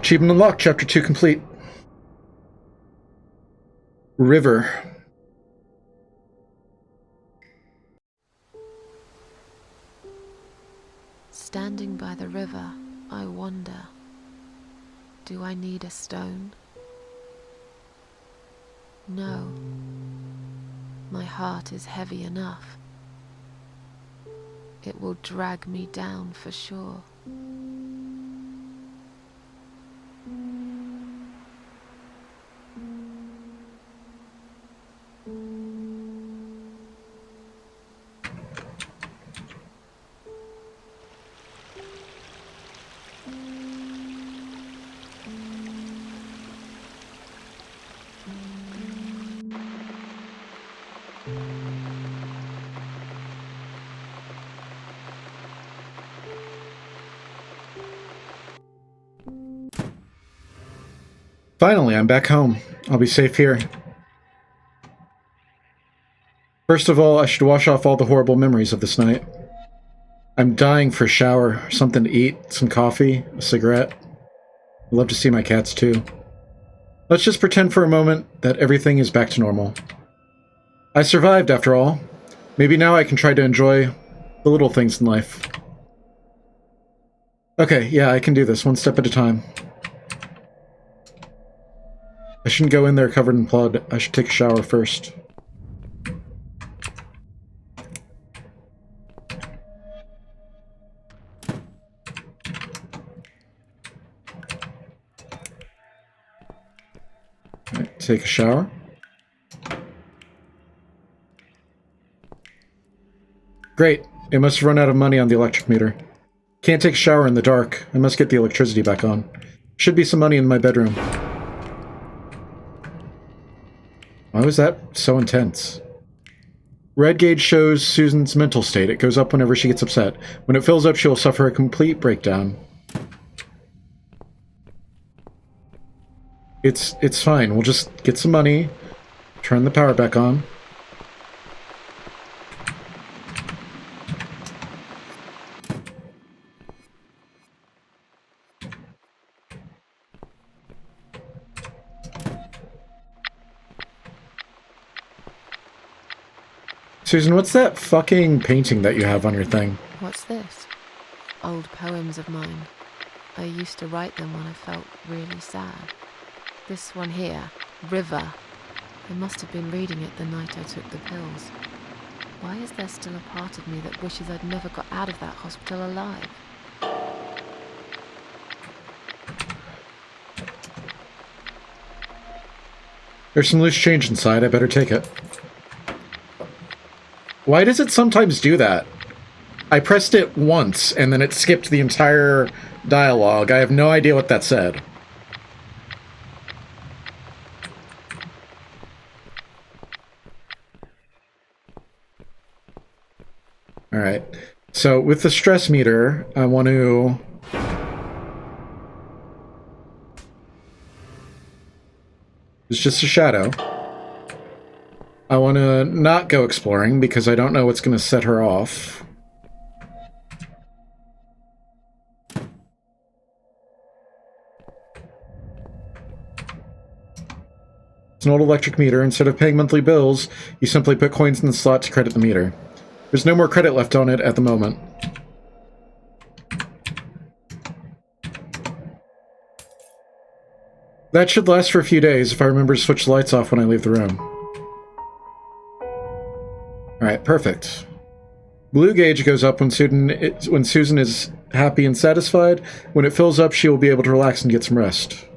Achievement unlocked, Chapter 2 complete. River. Standing by the river, I wonder, do I need a stone? No. My heart is heavy enough. It will drag me down for sure. Finally, I'm back home. I'll be safe here. First of all, I should wash off all the horrible memories of this night. I'm dying for a shower, something to eat, some coffee, a cigarette. I'd love to see my cats too. Let's just pretend for a moment that everything is back to normal. I survived, after all. Maybe now I can try to enjoy the little things in life. Okay, yeah, I can do this, one step at a time. I shouldn't go in there covered in blood. I should take a shower first. Right, take a shower. Great. It must have run out of money on the electric meter. Can't take a shower in the dark. I must get the electricity back on. Should be some money in my bedroom. Why was that so intense? Red gauge shows Susan's mental state. It goes up whenever she gets upset. When it fills up, she will suffer a complete breakdown. It's fine. We'll just get some money, turn the power back on. Susan, what's that fucking painting that you have on your thing? What's this? Old poems of mine. I used to write them when I felt really sad. This one here, River. I must have been reading it the night I took the pills. Why is there still a part of me that wishes I'd never got out of that hospital alive? There's some loose change inside. I better take it. Why does it sometimes do that? I pressed it once, and then it skipped the entire dialogue. I have no idea what that said. Alright. So, with the stress meter, I want to... It's just a shadow. I want to not go exploring because I don't know what's going to set her off. It's an old electric meter. Instead of paying monthly bills, you simply put coins in the slot to credit the meter. There's no more credit left on it at the moment. That should last for a few days if I remember to switch the lights off when I leave the room. Alright, perfect. Blue gauge goes up when Susan is happy and satisfied. When it fills up, she will be able to relax and get some rest.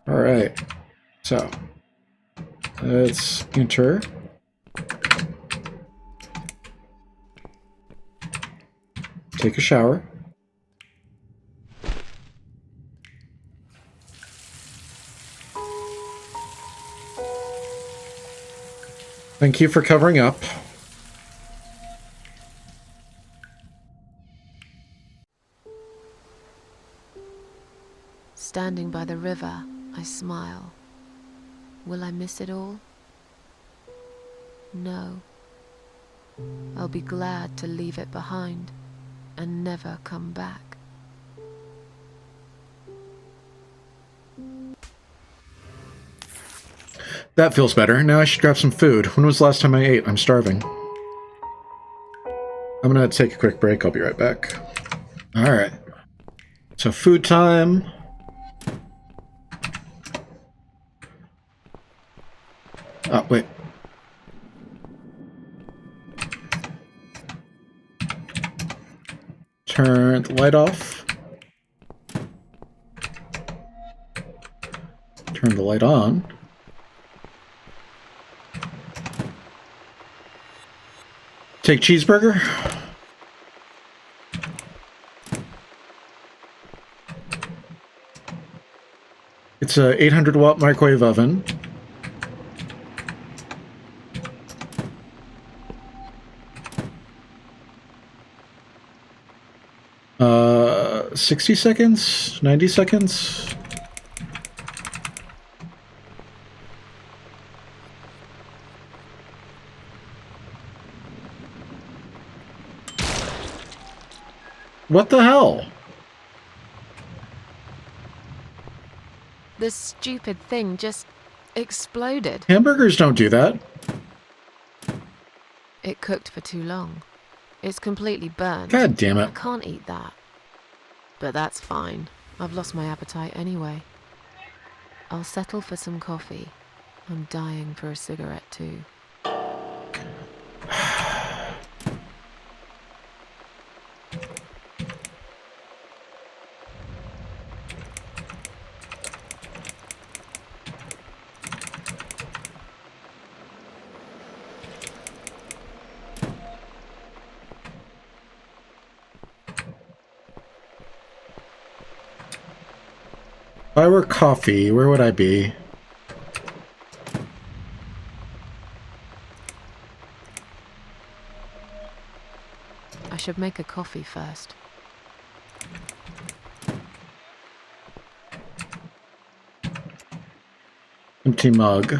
Alright. So, let's enter. Take a shower. Thank you for covering up. Standing by the river, I smile. Will I miss it all? No. I'll be glad to leave it behind and never come back. That feels better. Now I should grab some food. When was the last time I ate? I'm starving. I'm gonna take a quick break. I'll be right back. Alright. So food time. Oh, wait. Turn the light off. Turn the light on. Take cheeseburger. It's a 800-watt microwave oven. 60 seconds? 90 seconds? What the hell? This stupid thing just exploded. Hamburgers don't do that. It cooked for too long. It's completely burnt. God damn I it. can't eat that. But that's fine. I've lost my appetite anyway. I'll settle for some coffee. I'm dying for a cigarette too. If I were coffee, where would I be? I should make a coffee first. Empty mug.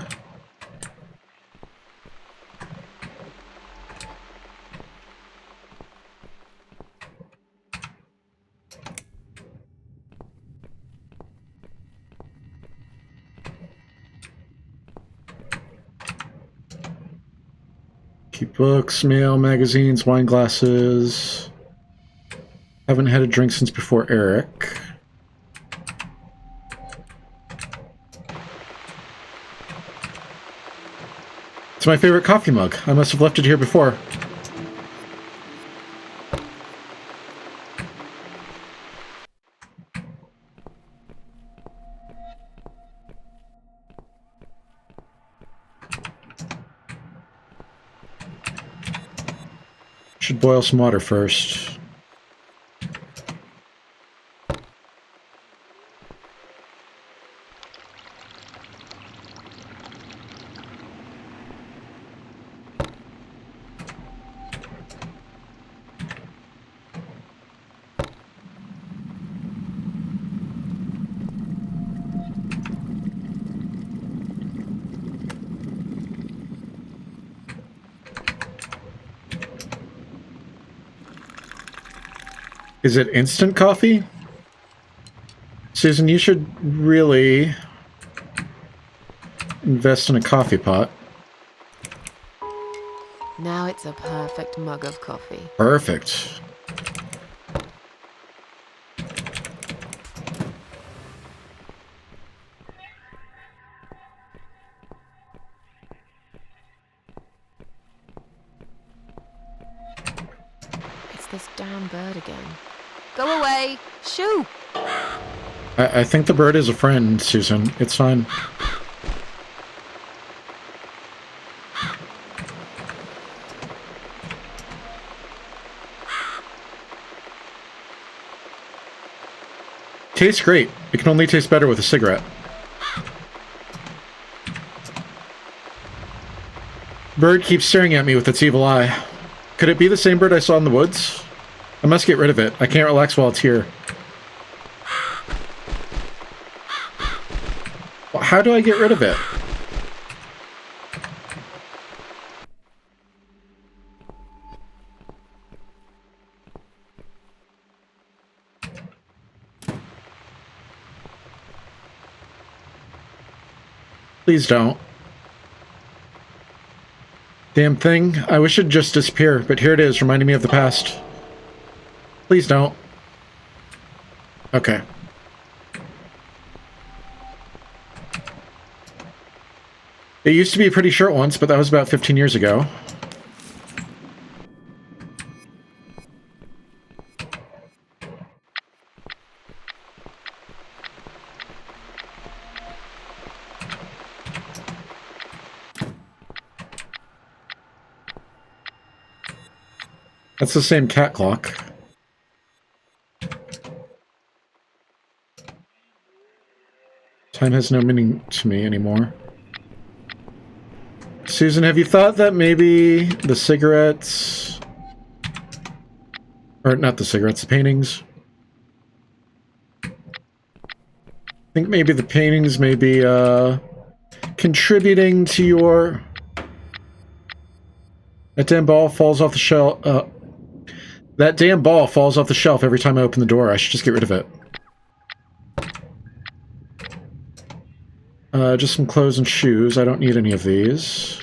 Keep books, mail, magazines, wine glasses. Haven't had a drink since before Eric. It's my favorite coffee mug. I must have left it here before. Should boil some water first. Is it instant coffee? Susan, you should really invest in a coffee pot. Now it's a perfect mug of coffee. Perfect. It's this damn bird again. Go away! Shoo! I think the bird is a friend, Susan. It's fine. Tastes great. It can only taste better with a cigarette. Bird keeps staring at me with its evil eye. Could it be the same bird I saw in the woods? I must get rid of it. I can't relax while it's here. Well, how do I get rid of it? Please don't. Damn thing. I wish it'd just disappear, but here it is, reminding me of the past. Please don't. Okay. It used to be pretty short once, but that was about 15 years ago. That's the same cat clock. Time has no meaning to me anymore. Susan, have you thought that maybe the cigarettes... Or not the cigarettes, the paintings? I think maybe the paintings may be, contributing to your... That damn ball falls off the shelf, that damn ball falls off the shelf every time I open the door. I should just get rid of it. Just some clothes and shoes. I don't need any of these.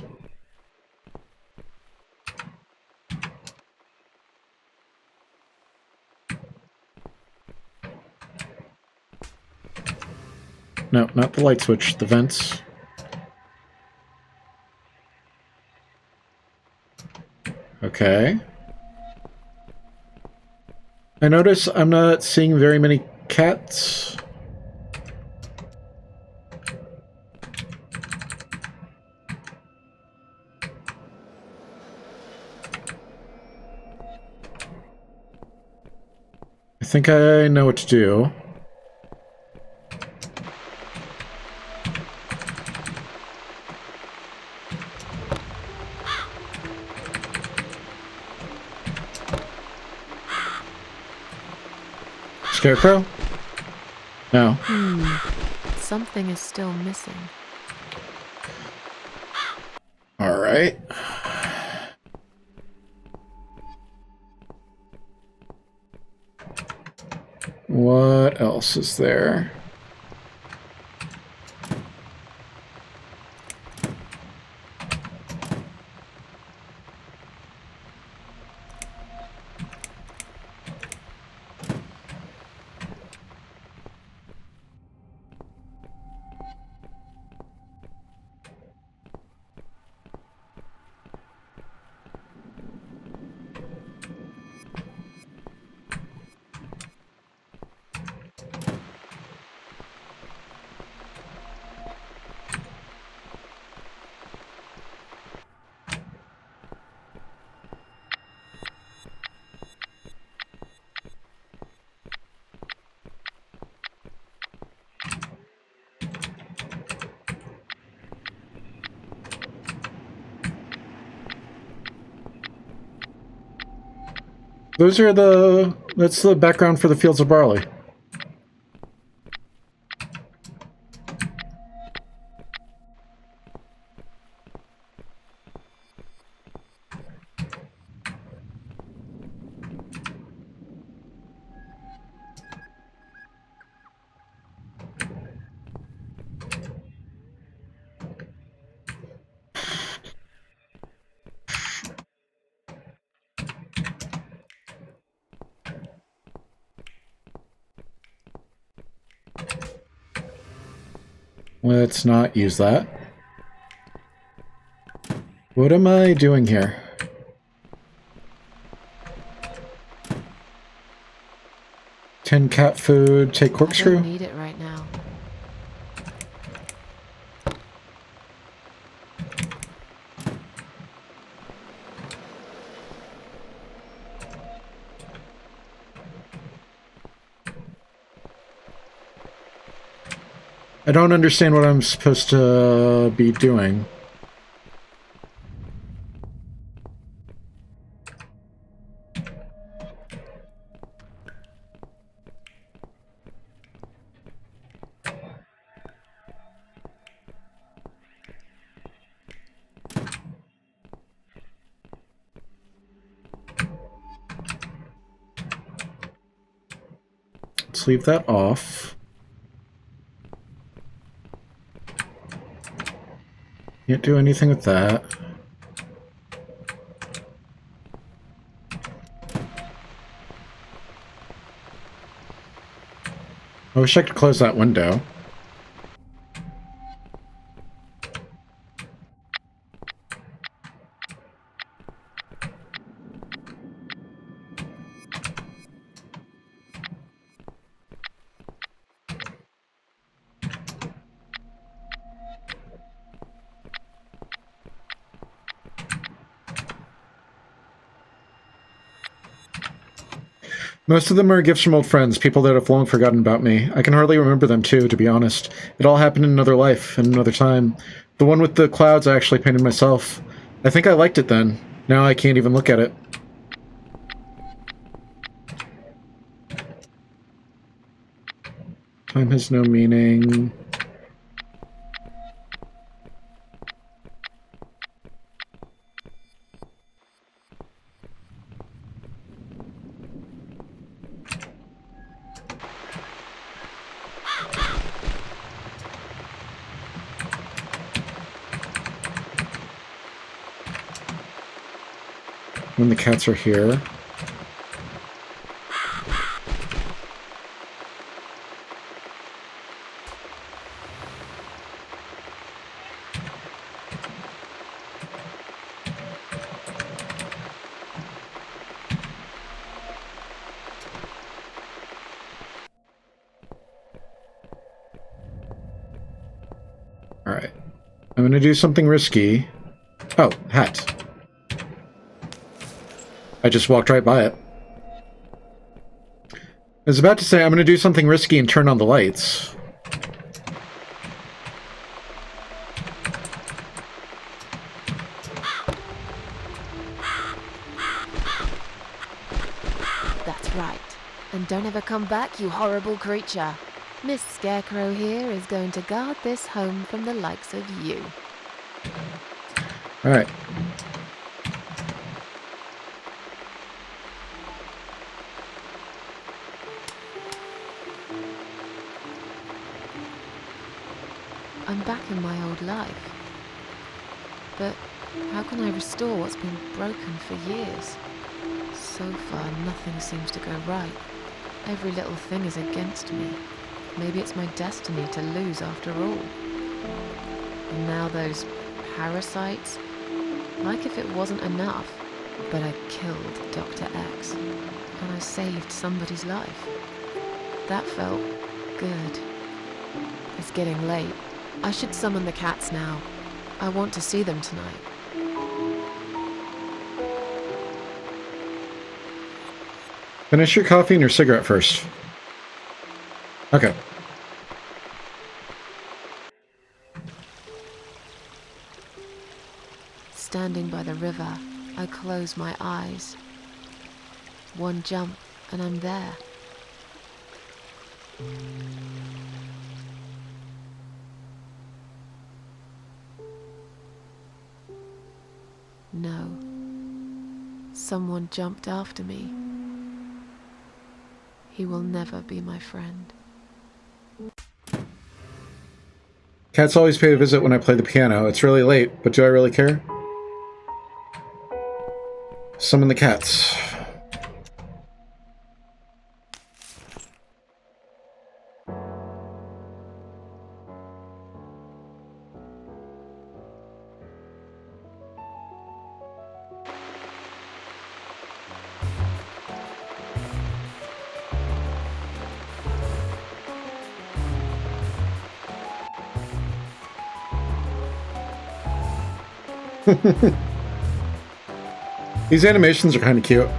No, not the light switch, the vents. Okay. I notice I'm not seeing very many cats. I think I know what to do. Scarecrow? No. Something is still missing. Alright. What else is there? That's the background for the fields of barley. Let's not use that. What am I doing here? Ten cat food, take I corkscrew? don't need it right now. I don't understand what I'm supposed to be doing. Let's leave that off. Can't do anything with that. I wish I could close that window. Most of them are gifts from old friends, people that have long forgotten about me. I can hardly remember them too, to be honest. It all happened in another life, in another time. The one with the clouds I actually painted myself. I think I liked it then. Now I can't even look at it. Time has no meaning. When the cats are here. Alright. I'm gonna do something risky. Oh, hat. I just walked right by it. I was about to say I'm gonna do something risky and turn on the lights. That's right. And don't ever come back, you horrible creature. Miss Scarecrow here is going to guard this home from the likes of you. Alright. I'm back in my old life. But how can I restore what's been broken for years? So far, nothing seems to go right. Every little thing is against me. Maybe it's my destiny to lose after all. And now those parasites. Like if it wasn't enough. But I killed Dr. X. And I saved somebody's life. That felt good. It's getting late. I should summon the cats now. I want to see them tonight. Finish your coffee and your cigarette first. Okay. Standing by the river, I close my eyes. One jump, and I'm there. No. Someone jumped after me. He will never be my friend. Cats always pay a visit when I play the piano. It's really late, but do I really care? Summon the cats. These animations are kind of cute.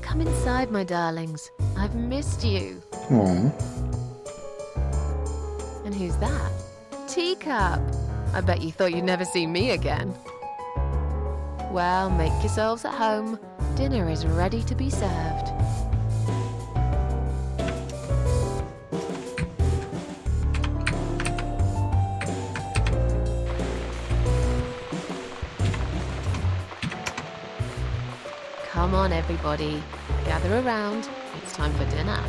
Come inside, my darlings. I've missed you. Aww. And who's that? Teacup. I bet you thought you'd never see me again. Well, make yourselves at home. Dinner is ready to be served. Come on, everybody. Gather around. It's time for dinner.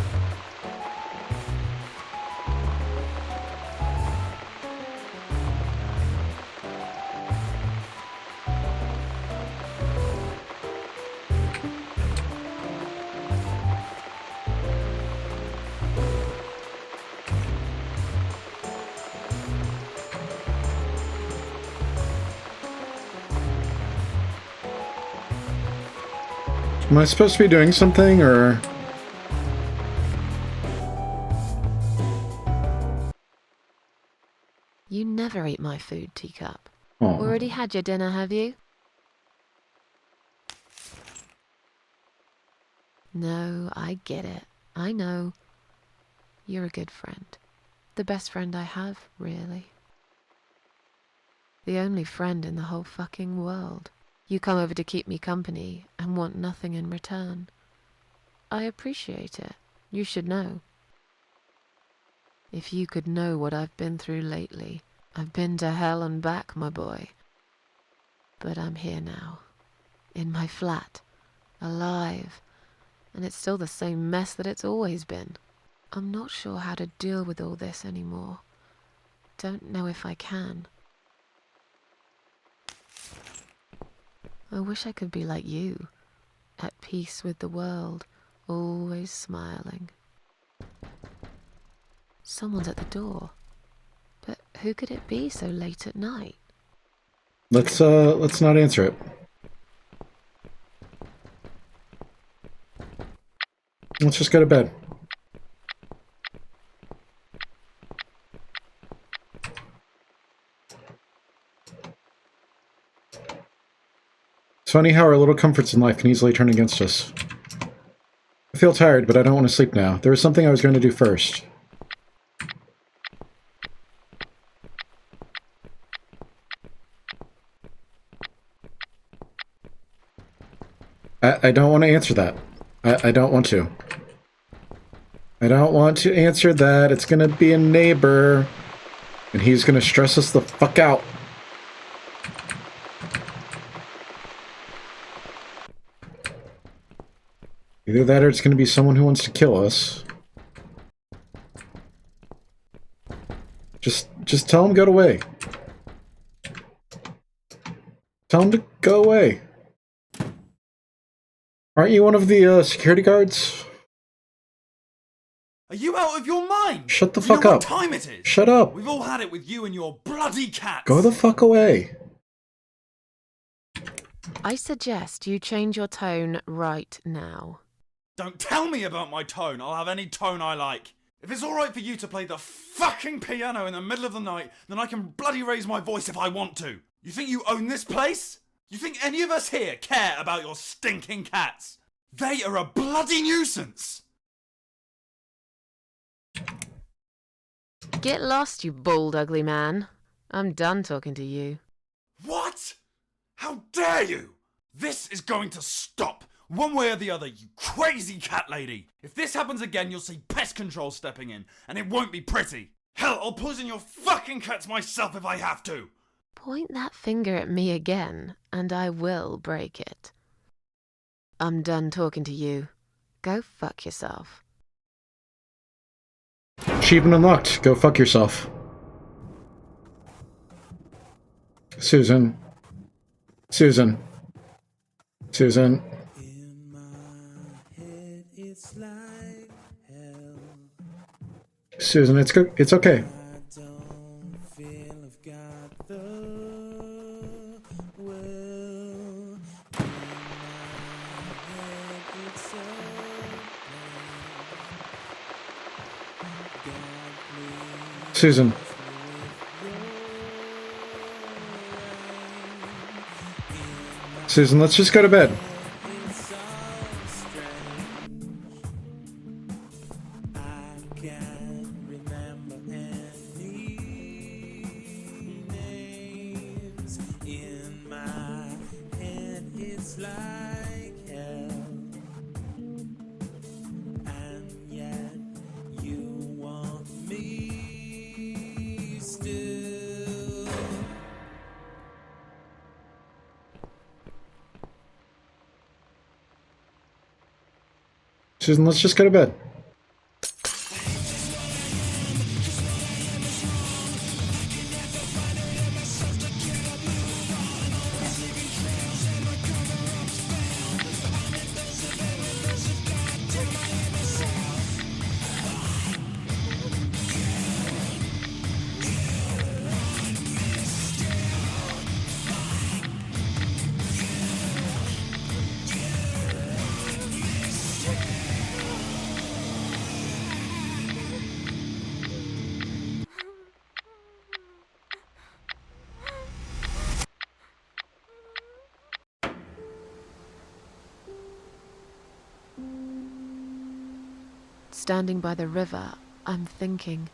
Am I supposed to be doing something, or... You never eat my food, Teacup. Oh. Already had your dinner, have you? No, I get it. I know. You're a good friend. The best friend I have, really. The only friend in the whole fucking world. You come over to keep me company and want nothing in return. I appreciate it. You should know. If you could know what I've been through lately. I've been to hell and back, my boy. But I'm here now. In my flat. Alive. And it's still the same mess that it's always been. I'm not sure how to deal with all this anymore. Don't know if I can. I wish I could be like you. At peace with the world. Always smiling. Someone's at the door. But who could it be so late at night? Let's not answer it. Let's just go to bed. It's funny how our little comforts in life can easily turn against us. I feel tired, but I don't want to sleep now. There was something I was going to do first. I don't want to answer that. I don't want to. I don't want to answer that. It's going to be a neighbor. And he's going to stress us the fuck out. Either that or it's going to be someone who wants to kill us. Just tell him go away. Tell him to go away. Aren't you one of the security guards? Are you out of your mind? Shut the Do you fuck know up. What time it is? Shut up. We've all had it with you and your bloody cats. Go the fuck away. I suggest you change your tone right now. Don't tell me about my tone. I'll have any tone I like. If it's alright for you to play the fucking piano in the middle of the night, then I can bloody raise my voice if I want to. You think you own this place? You think any of us here care about your stinking cats? They are a bloody nuisance. Get lost, you bald, ugly man. I'm done talking to you. What? How dare you? This is going to stop. One way or the other, you crazy cat lady. If this happens again, you'll see pest control stepping in, and it won't be pretty. Hell, I'll poison your fucking cats myself if I have to. Point that finger at me again, and I will break it. I'm done talking to you. Go fuck yourself. Achievement unlocked. Go fuck yourself. Susan. Susan. Susan. In my head, it's like hell. Susan, it's good. It's okay. I don't feel I've got the will. In my head, it's so plain. Got me Susan. Susan, let's just go to bed. it's so strange. I can't remember any names. In my head, it's like hell. And yet, you want me still. Susan, let's just go to bed. Standing by the river, I'm thinking,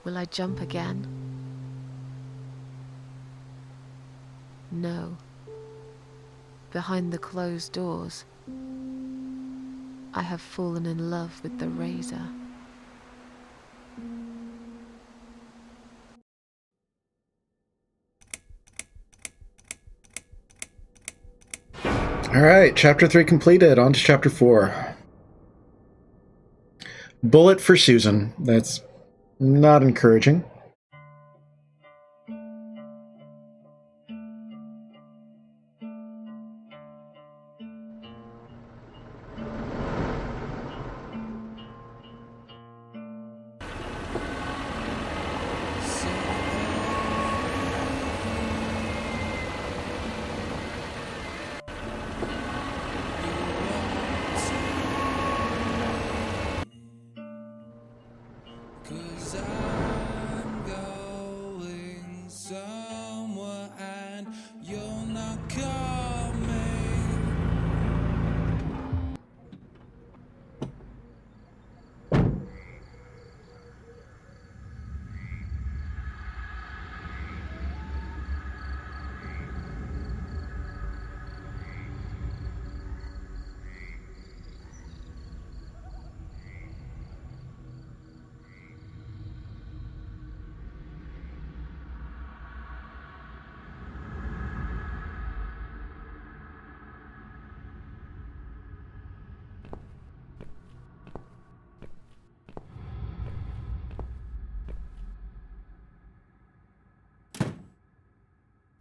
will I jump again? No. Behind the closed doors, I have fallen in love with the razor. Alright, chapter 3 completed. On to chapter 4. Bullet for Susan. That's not encouraging. Cause I'm going somewhere and you're not coming.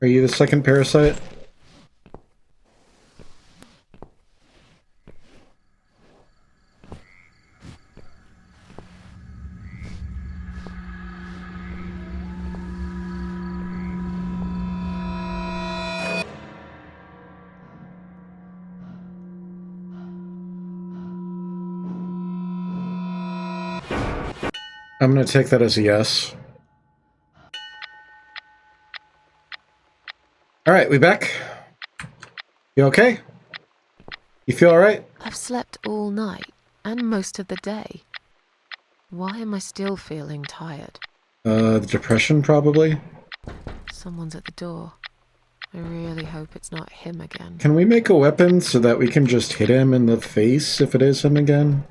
Are you the second parasite? I'm gonna take that as a yes. Alright, we back? You okay? You feel alright? I've slept all night and most of the day. Why am I still feeling tired? The depression, probably? Someone's at the door. I really hope it's not him again. Can we make a weapon so that we can just hit him in the face if it is him again?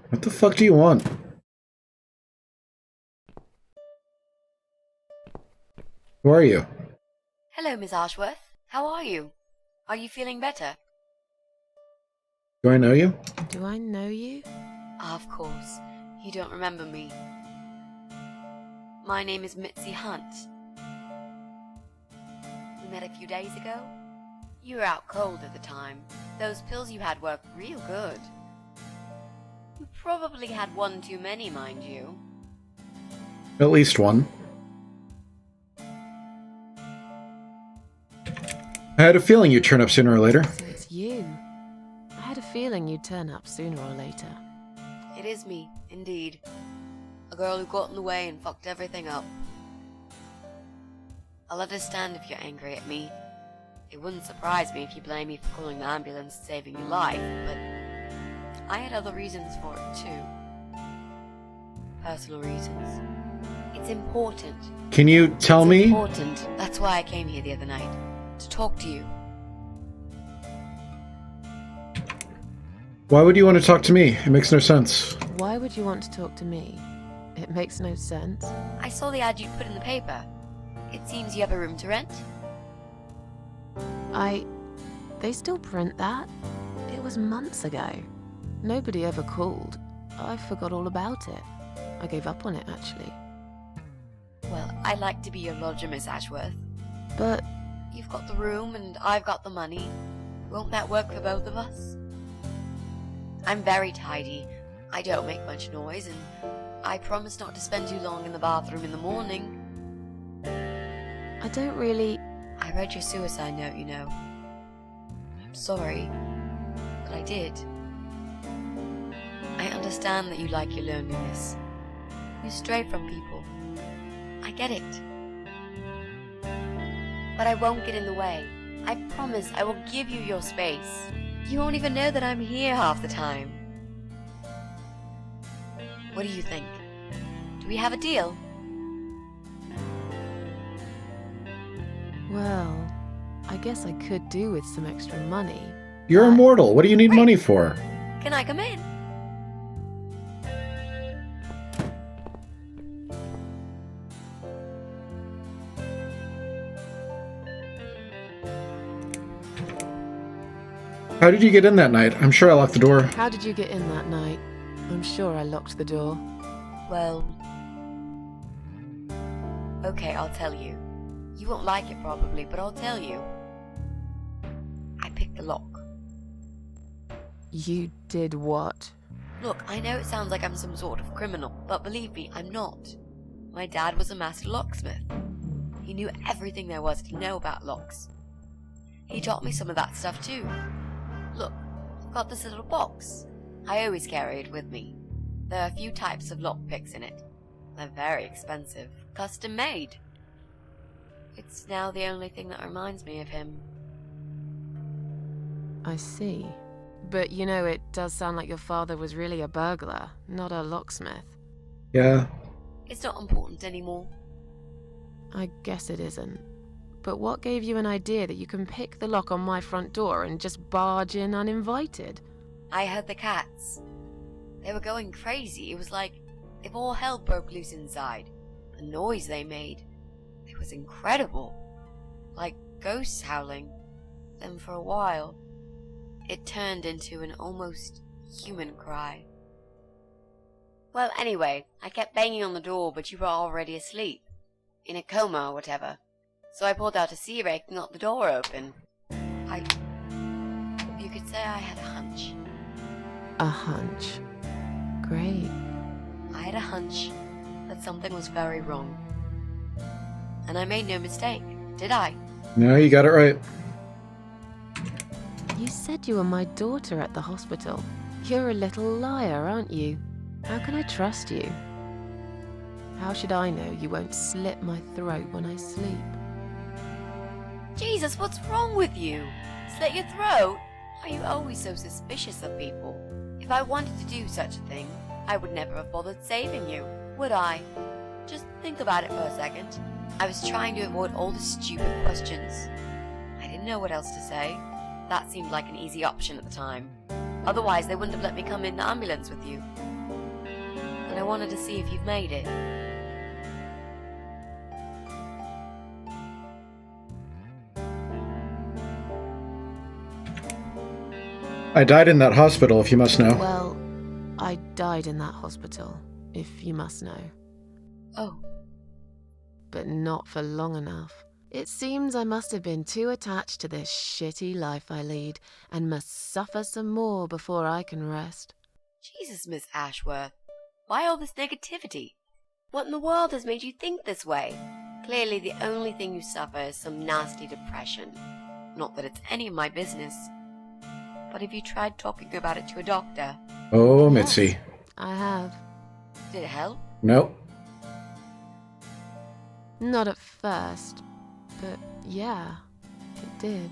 What the fuck do you want? Who are you? Hello, Miss Ashworth. How are you? Are you feeling better? Do I know you? Do I know you? Of course. You don't remember me. My name is Mitzi Hunt. We met a few days ago. You were out cold at the time. Those pills you had worked real good. You probably had one too many, mind you. At least one. I had a feeling you'd turn up sooner or later. So it's you. I had a feeling you'd turn up sooner or later. It is me, indeed. A girl who got in the way and fucked everything up. I'll understand if you're angry at me. It wouldn't surprise me if you blame me for calling the ambulance and saving your life, but I had other reasons for it too. Personal reasons. It's important. Can you tell me? It's important. That's why I came here the other night. To talk to you. Why would you want to talk to me? It makes no sense. Why would you want to talk to me? It makes no sense. I saw the ad you put in the paper. It seems you have a room to rent. They still print that? It was months ago. Nobody ever called. I forgot all about it. I gave up on it, actually. Well, I'd like to be your lodger, Miss Ashworth. But You've got the room and I've got the money. Won't that work for both of us? I'm very tidy. I don't make much noise, and I promise not to spend too long in the bathroom in the morning. I don't really... I read your suicide note, you know. I'm sorry, but I did. understand that you like your loneliness. You stray from people. I get it. But I won't get in the way. I promise I will give you your space. You won't even know that I'm here half the time. What do you think? Do we have a deal? Well, I guess I could do with some extra money. You're but- immortal. What do you need money for? Can I come in? How did you get in that night? I'm sure I locked the door. How did you get in that night? I'm sure I locked the door. Well... Okay, I'll tell you. You won't like it probably, but I'll tell you. I picked the lock. You did what? Look, I know it sounds like I'm some sort of criminal, but believe me, I'm not. My dad was a master locksmith. He knew everything there was to know about locks. He taught me some of that stuff too. Look, I've got this little box. I always carry it with me. There are a few types of lockpicks in it. They're very expensive, custom made. It's now the only thing that reminds me of him. I see. But you know, it does sound like your father was really a burglar, not a locksmith. Yeah. It's not important anymore. I guess it isn't. But what gave you an idea that you can pick the lock on my front door and just barge in uninvited? I heard the cats. They were going crazy. It was like if all hell broke loose inside. The noise they made. It was incredible. Like ghosts howling. Then for a while, it turned into an almost human cry. Well, anyway, I kept banging on the door, but you were already asleep. In a coma or whatever. So I pulled out a sea rake and got the door open. You could say I had a hunch. A hunch. Great. I had a hunch that something was very wrong. And I made no mistake, did I? No, you got it right. You said you were my daughter at the hospital. You're a little liar, aren't you? How can I trust you? How should I know you won't slit my throat when I sleep? Jesus, what's wrong with you? Slit your throat? Are you always so suspicious of people? If I wanted to do such a thing, I would never have bothered saving you, would I? Just think about it for a second. I was trying to avoid all the stupid questions. I didn't know what else to say. That seemed like an easy option at the time. Otherwise, they wouldn't have let me come in the ambulance with you. And I wanted to see if you've made it. I died in that hospital, if you must know. Well, I died in that hospital, if you must know. Oh, But not for long enough. It seems I must have been too attached to this shitty life I lead, and must suffer some more before I can rest. Jesus, Miss Ashworth. Why all this negativity? What in the world has made you think this way? Clearly the only thing you suffer is some nasty depression. Not that it's any of my business. But have you tried talking about it to a doctor? Oh, Yes, Mitzi. I have. Did it help? Nope. Not at first, but yeah, it did.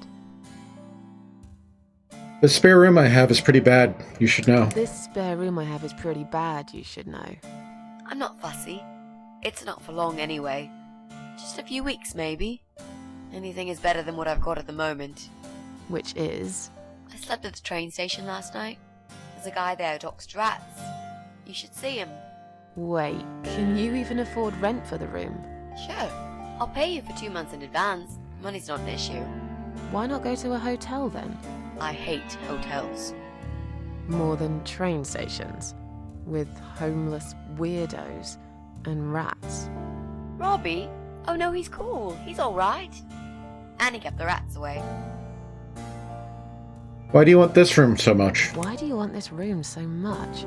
The spare room I have is pretty bad. You should know. This spare room I have is pretty bad, you should know. I'm not fussy. It's not for long anyway. Just a few weeks, maybe. Anything is better than what I've got at the moment. Which is... I slept at the train station last night. There's a guy there who talks rats. You should see him. Wait, can you even afford rent for the room? Sure. I'll pay you for 2 months in advance. Money's not an issue. Why not go to a hotel then? I hate hotels. More than train stations, with homeless weirdos and rats. Robbie? Oh no, he's cool. He's alright. And he kept the rats away. Why do you want this room so much? Why do you want this room so much?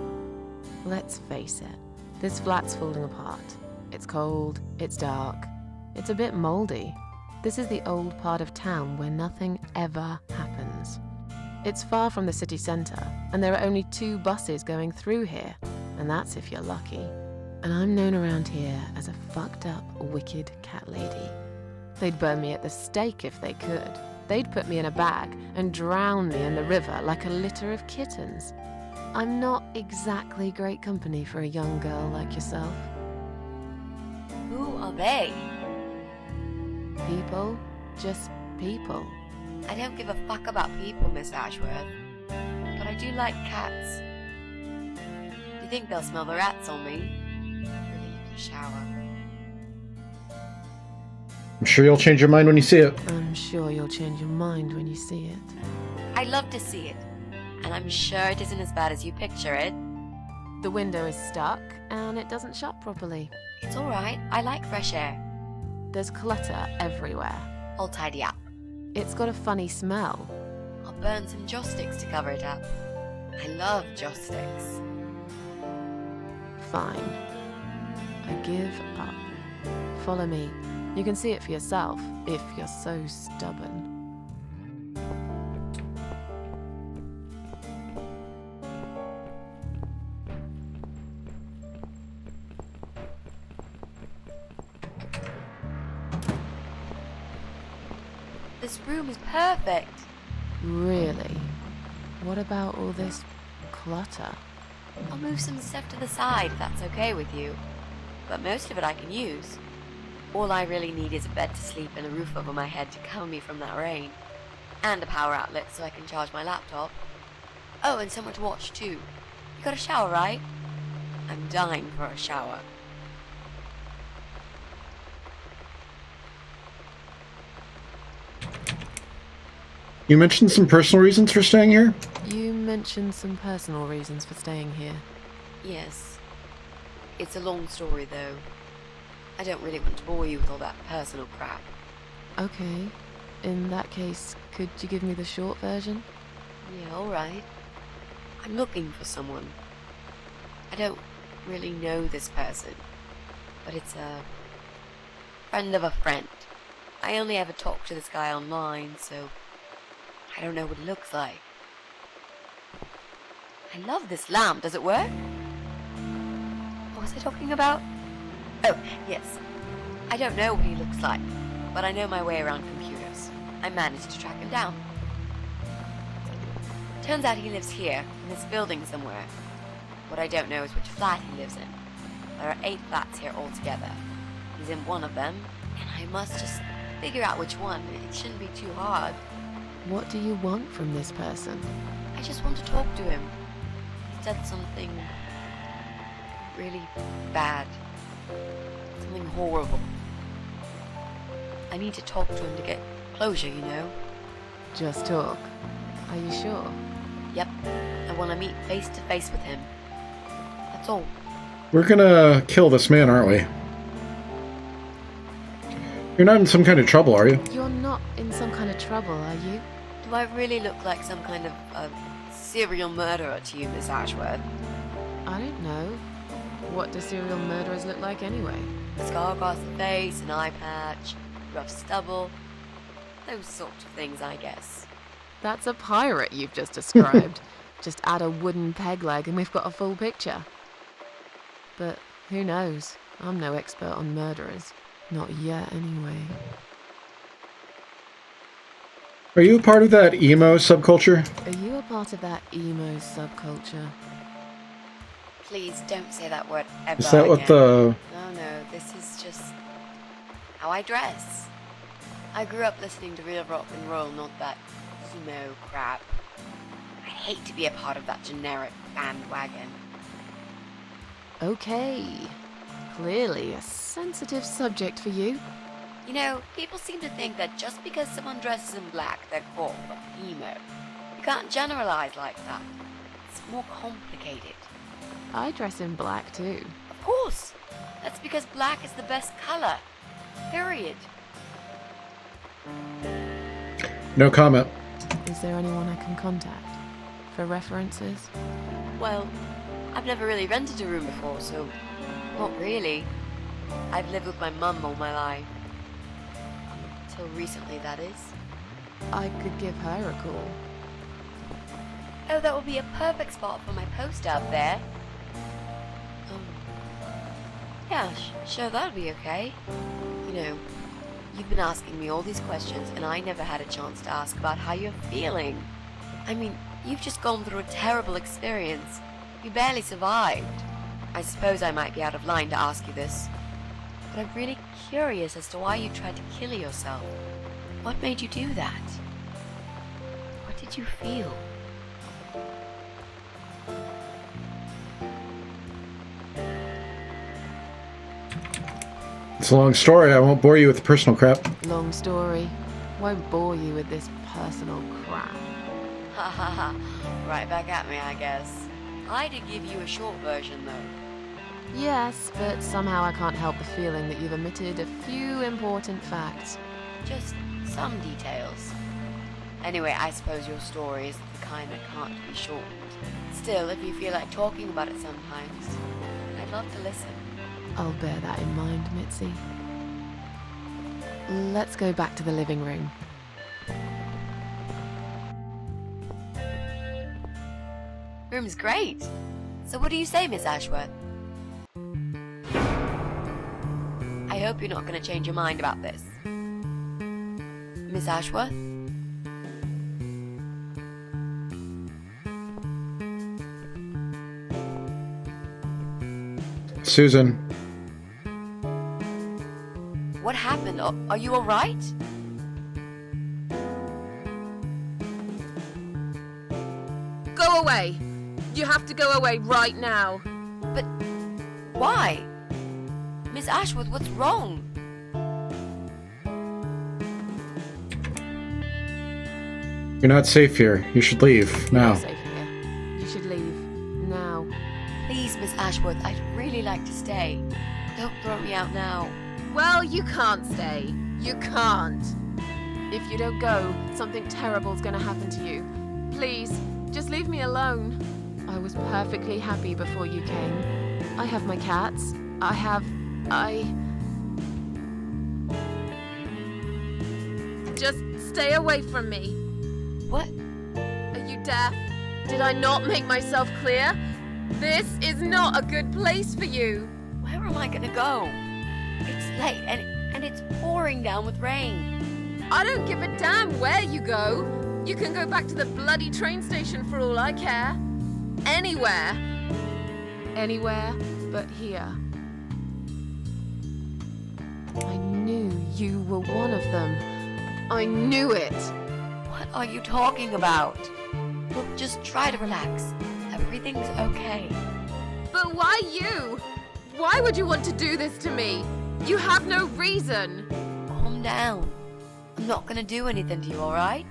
Let's face it, this flat's falling apart. It's cold, it's dark, it's a bit mouldy. This is the old part of town where nothing ever happens. It's far from the city centre, and there are only 2 buses going through here, and that's if you're lucky. And I'm known around here as a fucked up, wicked cat lady. They'd burn me at the stake if they could. They'd put me in a bag and drown me in the river like a litter of kittens. I'm not exactly great company for a young girl like yourself. Who are they? People, just people. I don't give a fuck about people, Miss Ashworth. But I do like cats. Do you think they'll smell the rats on me? Really need a shower. I'm sure you'll change your mind when you see it. I'm sure you'll change your mind when you see it. I'd love to see it. And I'm sure it isn't as bad as you picture it. The window is stuck, and it doesn't shut properly. It's alright, I like fresh air. There's clutter everywhere. I'll tidy up. It's got a funny smell. I'll burn some joss sticks to cover it up. I love joss sticks. Fine. I give up. Follow me. You can see it for yourself, if you're so stubborn. This room is perfect. Really? What about all this clutter? I'll move some stuff to the side if that's okay with you. But most of it I can use. All I really need is a bed to sleep and a roof over my head to cover me from that rain. And a power outlet so I can charge my laptop. Oh, and someone to watch too. You got a shower, right? I'm dying for a shower. You mentioned some personal reasons for staying here? You mentioned some personal reasons for staying here. Yes. It's a long story though. I don't really want to bore you with all that personal crap. Okay. In that case, could you give me the short version? Yeah, alright. I'm looking for someone. I don't really know this person, but it's a friend of a friend. I only ever talk to this guy online, so I don't know what he looks like. I love this lamp. Does it work? What was I talking about? Oh, yes. I don't know what he looks like, but I know my way around computers. I managed to track him down. Turns out he lives here, in this building somewhere. What I don't know is which flat he lives in. There are 8 flats here altogether. He's in one of them, and I must just figure out which one. It shouldn't be too hard. What do you want from this person? I just want to talk to him. He said something really bad. Something horrible. I need to talk to him to get closure, you know? Just talk. Are you sure? Yep. I want to meet face to face with him. That's all. We're gonna kill this man, aren't we? You're not in some kind of trouble, are you? You're not in some kind of trouble, are you? Do I really look like some kind of serial murderer to you, Miss Ashworth? I don't know. What do serial murderers look like anyway? A scar across the face, an eye patch, rough stubble. Those sorts of things, I guess. That's a pirate you've just described. Just add a wooden peg leg and we've got a full picture. But who knows? I'm no expert on murderers. Not yet, anyway. Are you a part of that emo subculture? Are you a part of that emo subculture? Please don't say that word ever Is that again. what the... No, this is just how I dress. I grew up listening to real rock and roll, not that emo crap. I hate to be a part of that generic bandwagon. Okay. Clearly a sensitive subject for you. You know, people seem to think that just because someone dresses in black, they're called emo. You can't generalize like that. It's more complicated. I dress in black too. Of course! That's because black is the best color. Period. No comment. Is there anyone I can contact? For references? Well, I've never really rented a room before, so not really. I've lived with my mum all my life. Until recently, that is. I could give her a call. Oh, that would be a perfect spot for my poster up there. Yeah, sure, that'll be okay. You know, you've been asking me all these questions, and I never had a chance to ask about how you're feeling. I mean, you've just gone through a terrible experience. You barely survived. I suppose I might be out of line to ask you this, but I'm really curious as to why you tried to kill yourself. What made you do that? What did you feel? It's a long story. I won't bore you with the personal crap. Long story. Won't bore you with this personal crap. Ha ha ha. Right back at me, I guess. I did give you a short version, though. Yes, but somehow I can't help the feeling that you've omitted a few important facts. Just some details. Anyway, I suppose your story is the kind that can't be shortened. Still, if you feel like talking about it sometimes, I'd love to listen. I'll bear that in mind, Mitzi. Let's go back to the living room. Room's great. So what do you say, Miss Ashworth? I hope you're not going to change your mind about this. Miss Ashworth? Susan. What happened? Are you alright? Go away! You have to go away right now. But why? Miss Ashworth, what's wrong? You're not safe here. You should leave now. You're safe here. You should leave now. Please, Miss Ashworth, I'd really like to stay. Don't throw me out now. Well, you can't stay. You can't. If you don't go, something terrible's gonna happen to you. Please, just leave me alone. I was perfectly happy before you came. I have my cats. Just stay away from me. What? Are you deaf? Did I not make myself clear? This is not a good place for you. Where am I gonna go? It's late and it's pouring down with rain. I don't give a damn where you go. You can go back to the bloody train station for all I care. Anywhere. Anywhere but here. I knew you were one of them. I knew it. What are you talking about? Look, just try to relax. Everything's okay. But why you? Why would you want to do this to me? You have no reason. Calm down. I'm not gonna do anything to you, alright?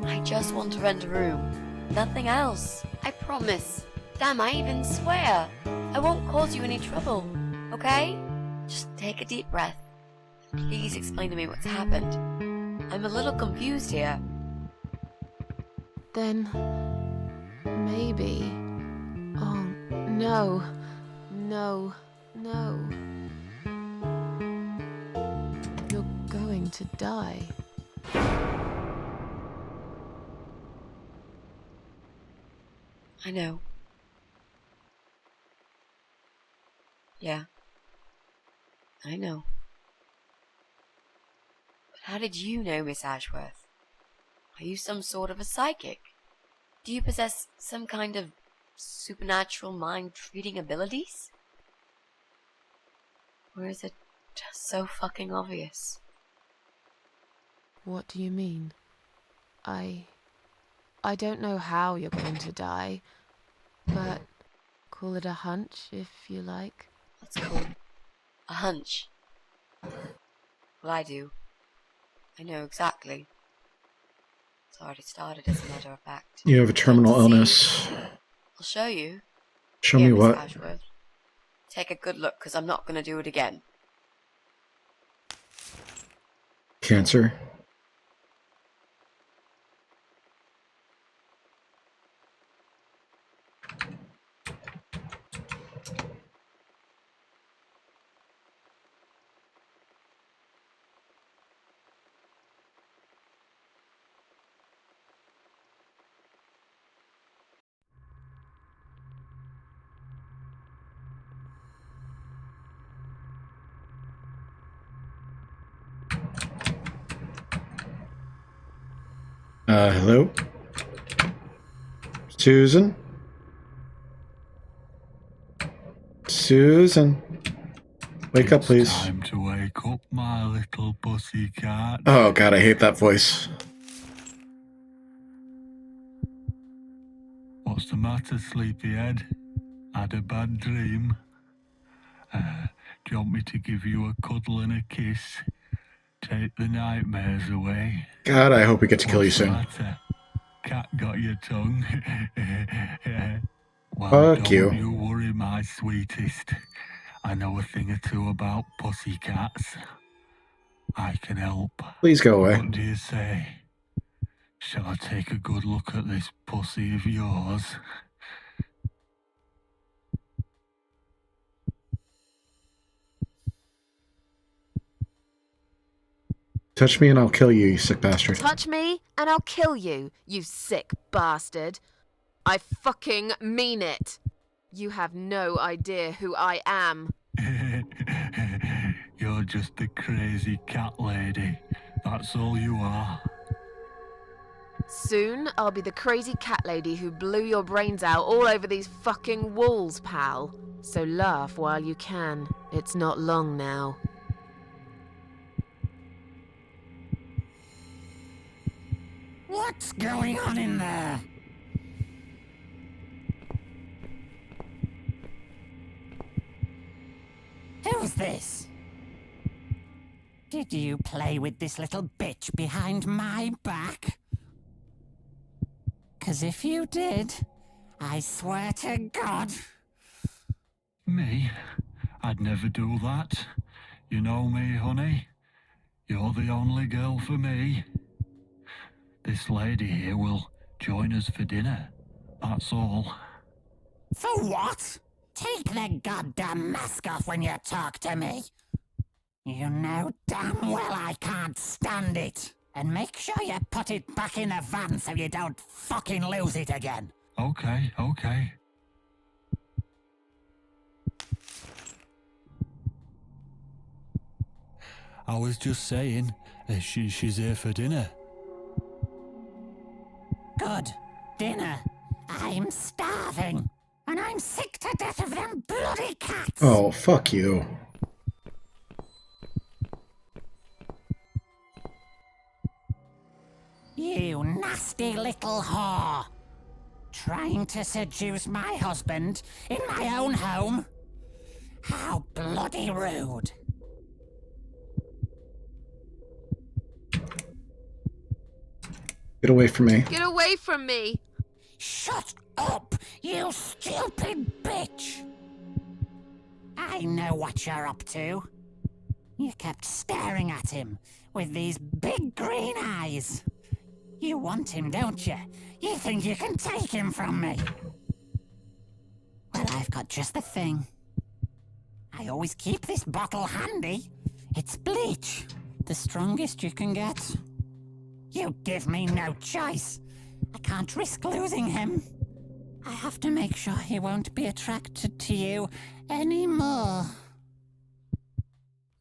I just want to rent a room. Nothing else. I promise. Damn, I even swear. I won't cause you any trouble. Okay? Just take a deep breath. Please explain to me what's happened. I'm a little confused here. Then maybe. Oh, no. No. No. You're going to die. I know. Yeah. I know. But how did you know, Miss Ashworth? Are you some sort of a psychic? Do you possess some kind of supernatural mind-reading abilities? Or is it just so fucking obvious? What do you mean? I don't know how you're going to die, but call it a hunch if you like. Let's call it a hunch. Well, I do. I know exactly. It's already started, as a matter of fact. You have a terminal illness. I'll show you. Show Here, me Miss what? Ashworth. Take a good look, because I'm not going to do it again. Cancer. Hello? Susan? Susan? Wake up, please. It's time to wake up, my little pussycat. Oh god, I hate that voice. What's the matter, sleepyhead? Had a bad dream? Do you want me to give you a cuddle and a kiss? Take the nightmares away? God, I hope we get to kill you What's the soon. matter? Cat got your tongue? Well, Fuck don't you. you worry, my sweetest. I know a thing or two about pussycats. I can help. Please go away. What do you say? Shall I take a good look at this pussy of yours? Touch me and I'll kill you, you sick bastard. Touch me and I'll kill you, you sick bastard. I fucking mean it. You have no idea who I am. You're just a crazy cat lady. That's all you are. Soon, I'll be the crazy cat lady who blew your brains out all over these fucking walls, pal. So laugh while you can. It's not long now. What's going on in there? Who's this? Did you play with this little bitch behind my back? 'Cause if you did, I swear to God... Me? I'd never do that. You know me, honey. You're the only girl for me. This lady here will join us for dinner. That's all. For what? Take the goddamn mask off when you talk to me. You know damn well I can't stand it. And make sure you put it back in the van so you don't fucking lose it again. Okay. I was just saying, she's here for dinner. Good. Dinner. I'm starving. And I'm sick to death of them bloody cats. Oh, fuck you. You nasty little whore. Trying to seduce my husband in my own home? How bloody rude. Get away from me. Get away from me! Shut up, you stupid bitch! I know what you're up to. You kept staring at him with these big green eyes. You want him, don't you? You think you can take him from me? Well, I've got just the thing. I always keep this bottle handy. It's bleach, the strongest you can get. You give me no choice. I can't risk losing him. I have to make sure he won't be attracted to you anymore.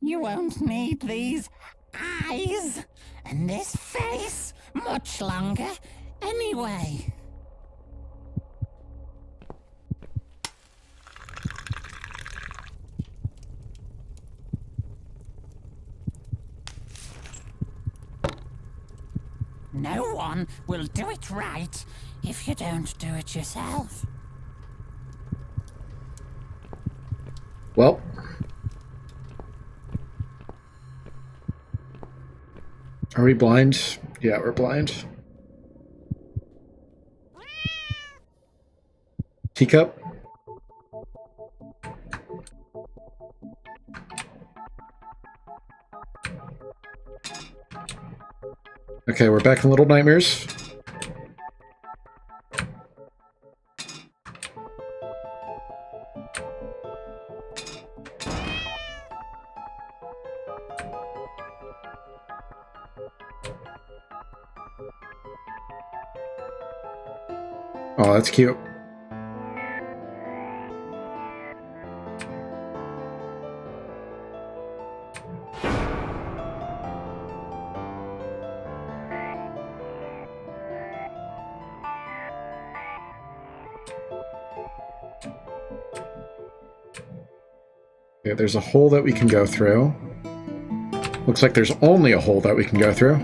You won't need these eyes and this face much longer anyway. No one will do it right if you don't do it yourself. Well. Are we blind? Yeah, we're blind. Teacup? Okay, we're back in Little Nightmares. Oh, that's cute. Okay, there's a hole that we can go through. Looks like there's only a hole that we can go through.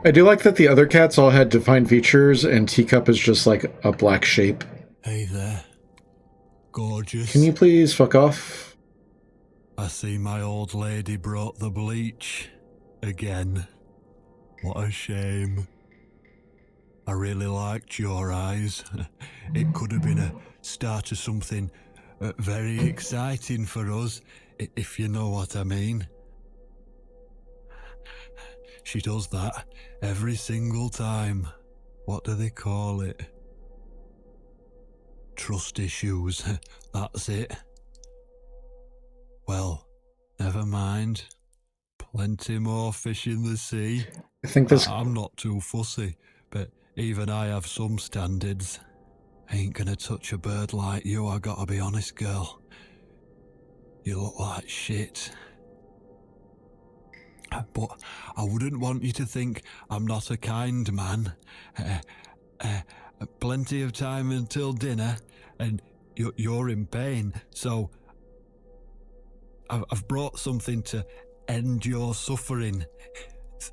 I do like that the other cats all had defined features, and Teacup is just like a black shape. Hey there. Gorgeous. Can you please fuck off? I see my old lady brought the bleach. Again. What a shame. I really liked your eyes. It could have been a start of something very exciting for us, if you know what I mean. She does that every single time. What do they call it? Trust issues. That's it. Well, never mind. Plenty more fish in the sea. I think this... I'm not too fussy, but even I have some standards. Ain't gonna touch a bird like you, I gotta be honest, girl. You look like shit. But I wouldn't want you to think I'm not a kind man. Plenty of time until dinner, and you're in pain, so I've brought something to end your suffering.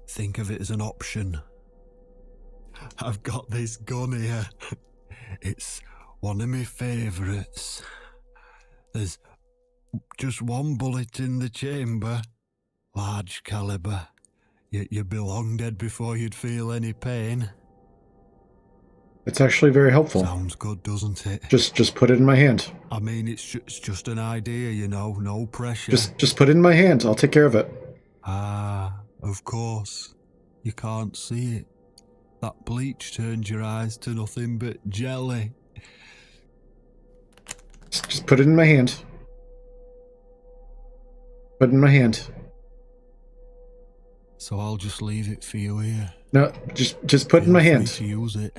Think of it as an option. I've got this gun here. It's one of my favourites. There's just one bullet in the chamber. Large caliber. You'd be long dead before you'd feel any pain. It's actually very helpful. Sounds good, doesn't it? Just put it in my hand. I mean, it's just an idea, you know, no pressure. Just put it in my hand. I'll take care of it. Ah, of course. You can't see it. That bleach turned your eyes to nothing but jelly. Just put it in my hand. Put it in my hand. So I'll just leave it for you here. No, just put it in my hand. To use it.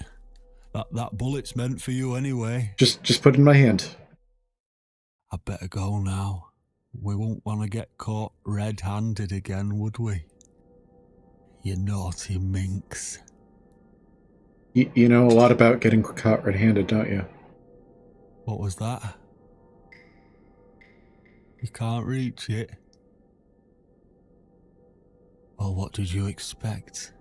That bullet's meant for you anyway. Just put it in my hand. I'd better go now. We won't want to get caught red-handed again, would we? You naughty minx. You know a lot about getting caught red-handed, don't you? What was that? You can't reach it? Well, what did you expect?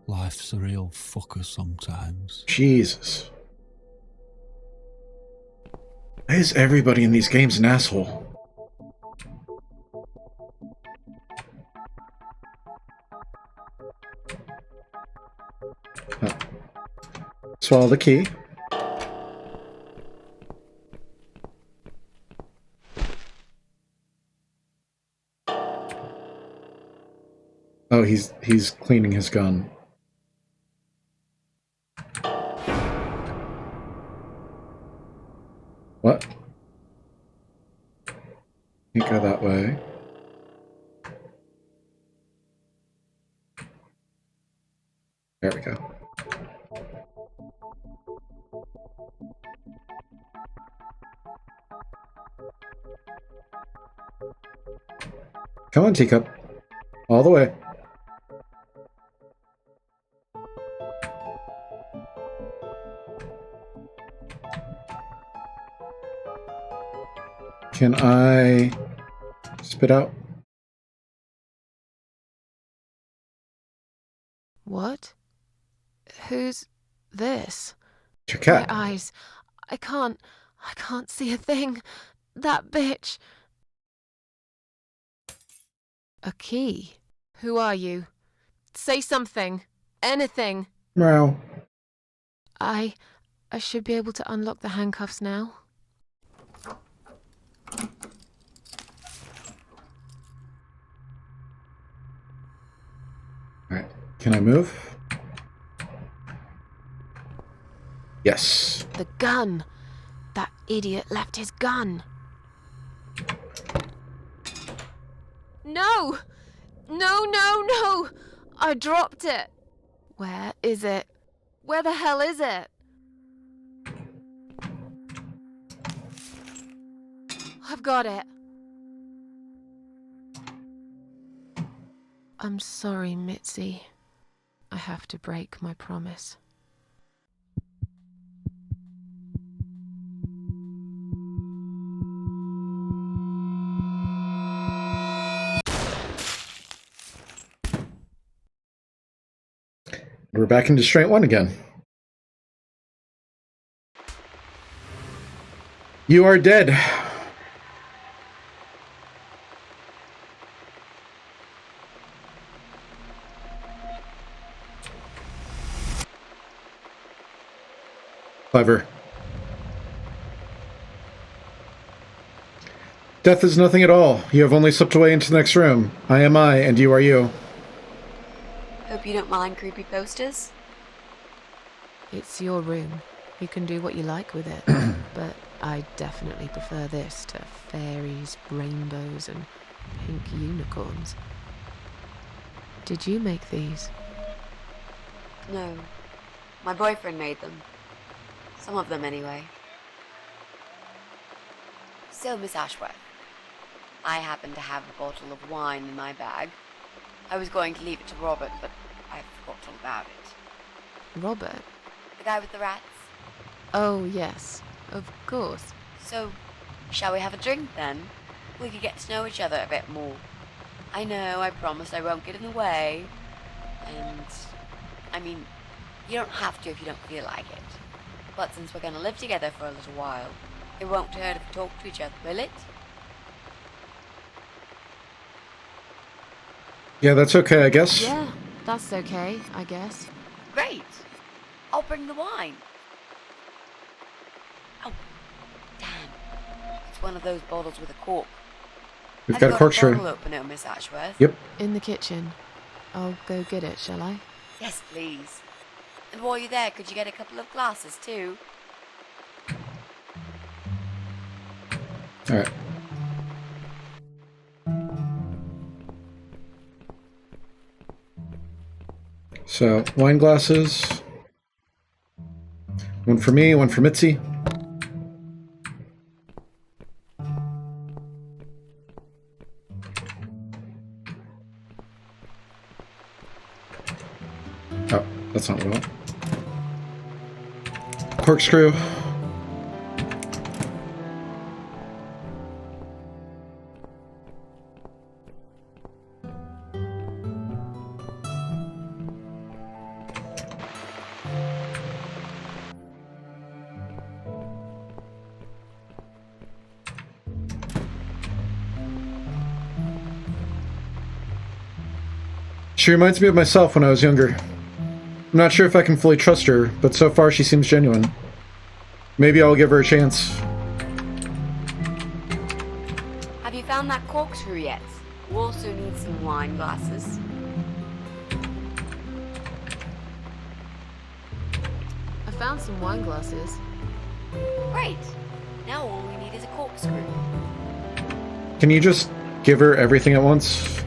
Life's a real fucker sometimes. Jesus. Why is everybody in these games an asshole? Swallow the key. Oh, he's cleaning his gun. What? Can't go that way. There we go. Come on, Teacup. All the way. Can I spit out? What? Who's this? It's your cat. My eyes. I can't see a thing. That bitch. A key? Who are you? Say something. Anything. Meow. I should be able to unlock the handcuffs now. Alright. Can I move? Yes. The gun. That idiot left his gun. No! No, no, no! I dropped it. Where is it? Where the hell is it? I've got it. I'm sorry, Mitzi. I have to break my promise. We're back in Distraint 1 again. You are dead. Clever. Death is nothing at all. You have only slipped away into the next room. I am I, and you are you. Hope you don't mind creepy posters. It's your room. You can do what you like with it. But I definitely prefer this to fairies, rainbows, and pink unicorns. Did you make these? No. My boyfriend made them. Some of them, anyway. So, Miss Ashworth, I happen to have a bottle of wine in my bag. I was going to leave it to Robert, but I forgot all about it. Robert? The guy with the rats? Oh, yes. Of course. So, shall we have a drink then? We could get to know each other a bit more. I know, I promise I won't get in the way. And, I mean, you don't have to if you don't feel like it. But since we're going to live together for a little while, it won't hurt if we talk to each other, will it? Yeah, that's okay, I guess. Yeah, that's okay, I guess. Great! I'll bring the wine. Oh, damn. It's one of those bottles with a cork. We've Have got you a corkscrew. bottle opener, Miss Ashworth? Yep. In the kitchen. I'll go get it, shall I? Yes, please. And while you're there, could you get a couple of glasses, too? Alright. So, wine glasses. One for me, one for Mitzi. Oh, that's not what I want. Corkscrew. She reminds me of myself when I was younger. I'm not sure if I can fully trust her, but so far she seems genuine. Maybe I'll give her a chance. Have you found that corkscrew yet? We also need some wine glasses. I found some wine glasses. Great! Now all we need is a corkscrew. Can you just give her everything at once?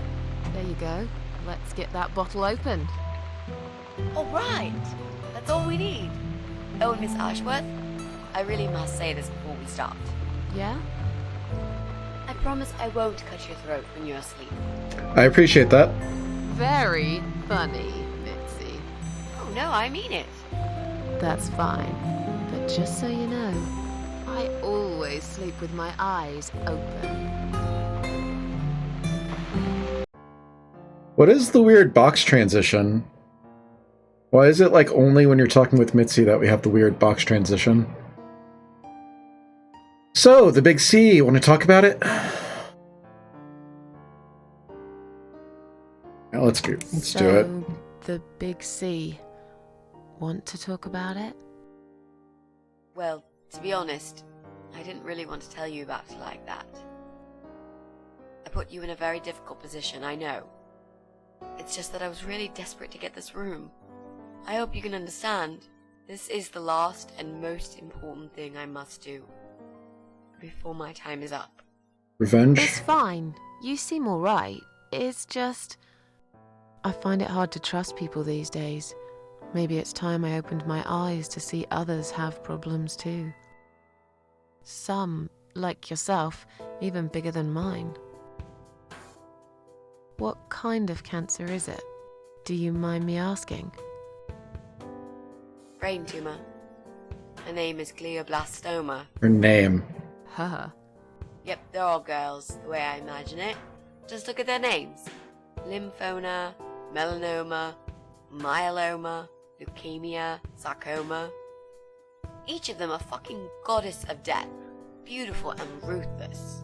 There you go. Let's get that bottle opened. All right! That's all we need. Oh, and Miss Ashworth, I really must say this before we start. Yeah? I promise I won't cut your throat when you're asleep. I appreciate that. Very funny, Mitzi. Oh no, I mean it. That's fine. But just so you know, I always sleep with my eyes open. What is the weird box transition? Why is it like only when you're talking with Mitzi that we have the weird box transition? So, the big C, want to talk about it? Yeah, let's do it. The big C. Want to talk about it? Well, to be honest, I didn't really want to tell you about it like that. I put you in a very difficult position, I know. It's just that I was really desperate to get this room. I hope you can understand. This is the last and most important thing I must do before my time is up. Revenge? It's fine. You seem alright. It's just... I find it hard to trust people these days. Maybe it's time I opened my eyes to see others have problems too. Some, like yourself, even bigger than mine. What kind of cancer is it? Do you mind me asking? Brain tumor. Her name is glioblastoma. Her name. Her. Yep, they're all girls, the way I imagine it. Just look at their names. Lymphoma, melanoma, myeloma, leukemia, sarcoma. Each of them a fucking goddess of death. Beautiful and ruthless.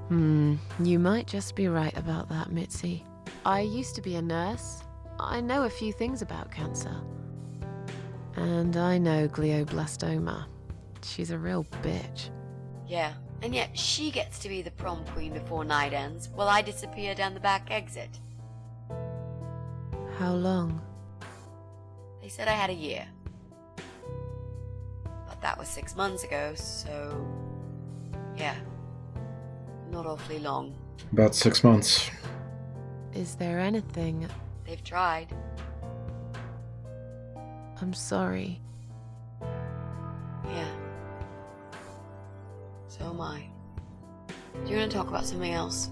You might just be right about that, Mitzi. I used to be a nurse. I know a few things about cancer. And I know glioblastoma. She's a real bitch. Yeah, and yet she gets to be the prom queen before night ends, while I disappear down the back exit. How long? They said I had a year. But that was 6 months ago, so... yeah. Not awfully long. About 6 months. Is there anything... They've tried. I'm sorry. Yeah. So am I. Do you want to talk about something else?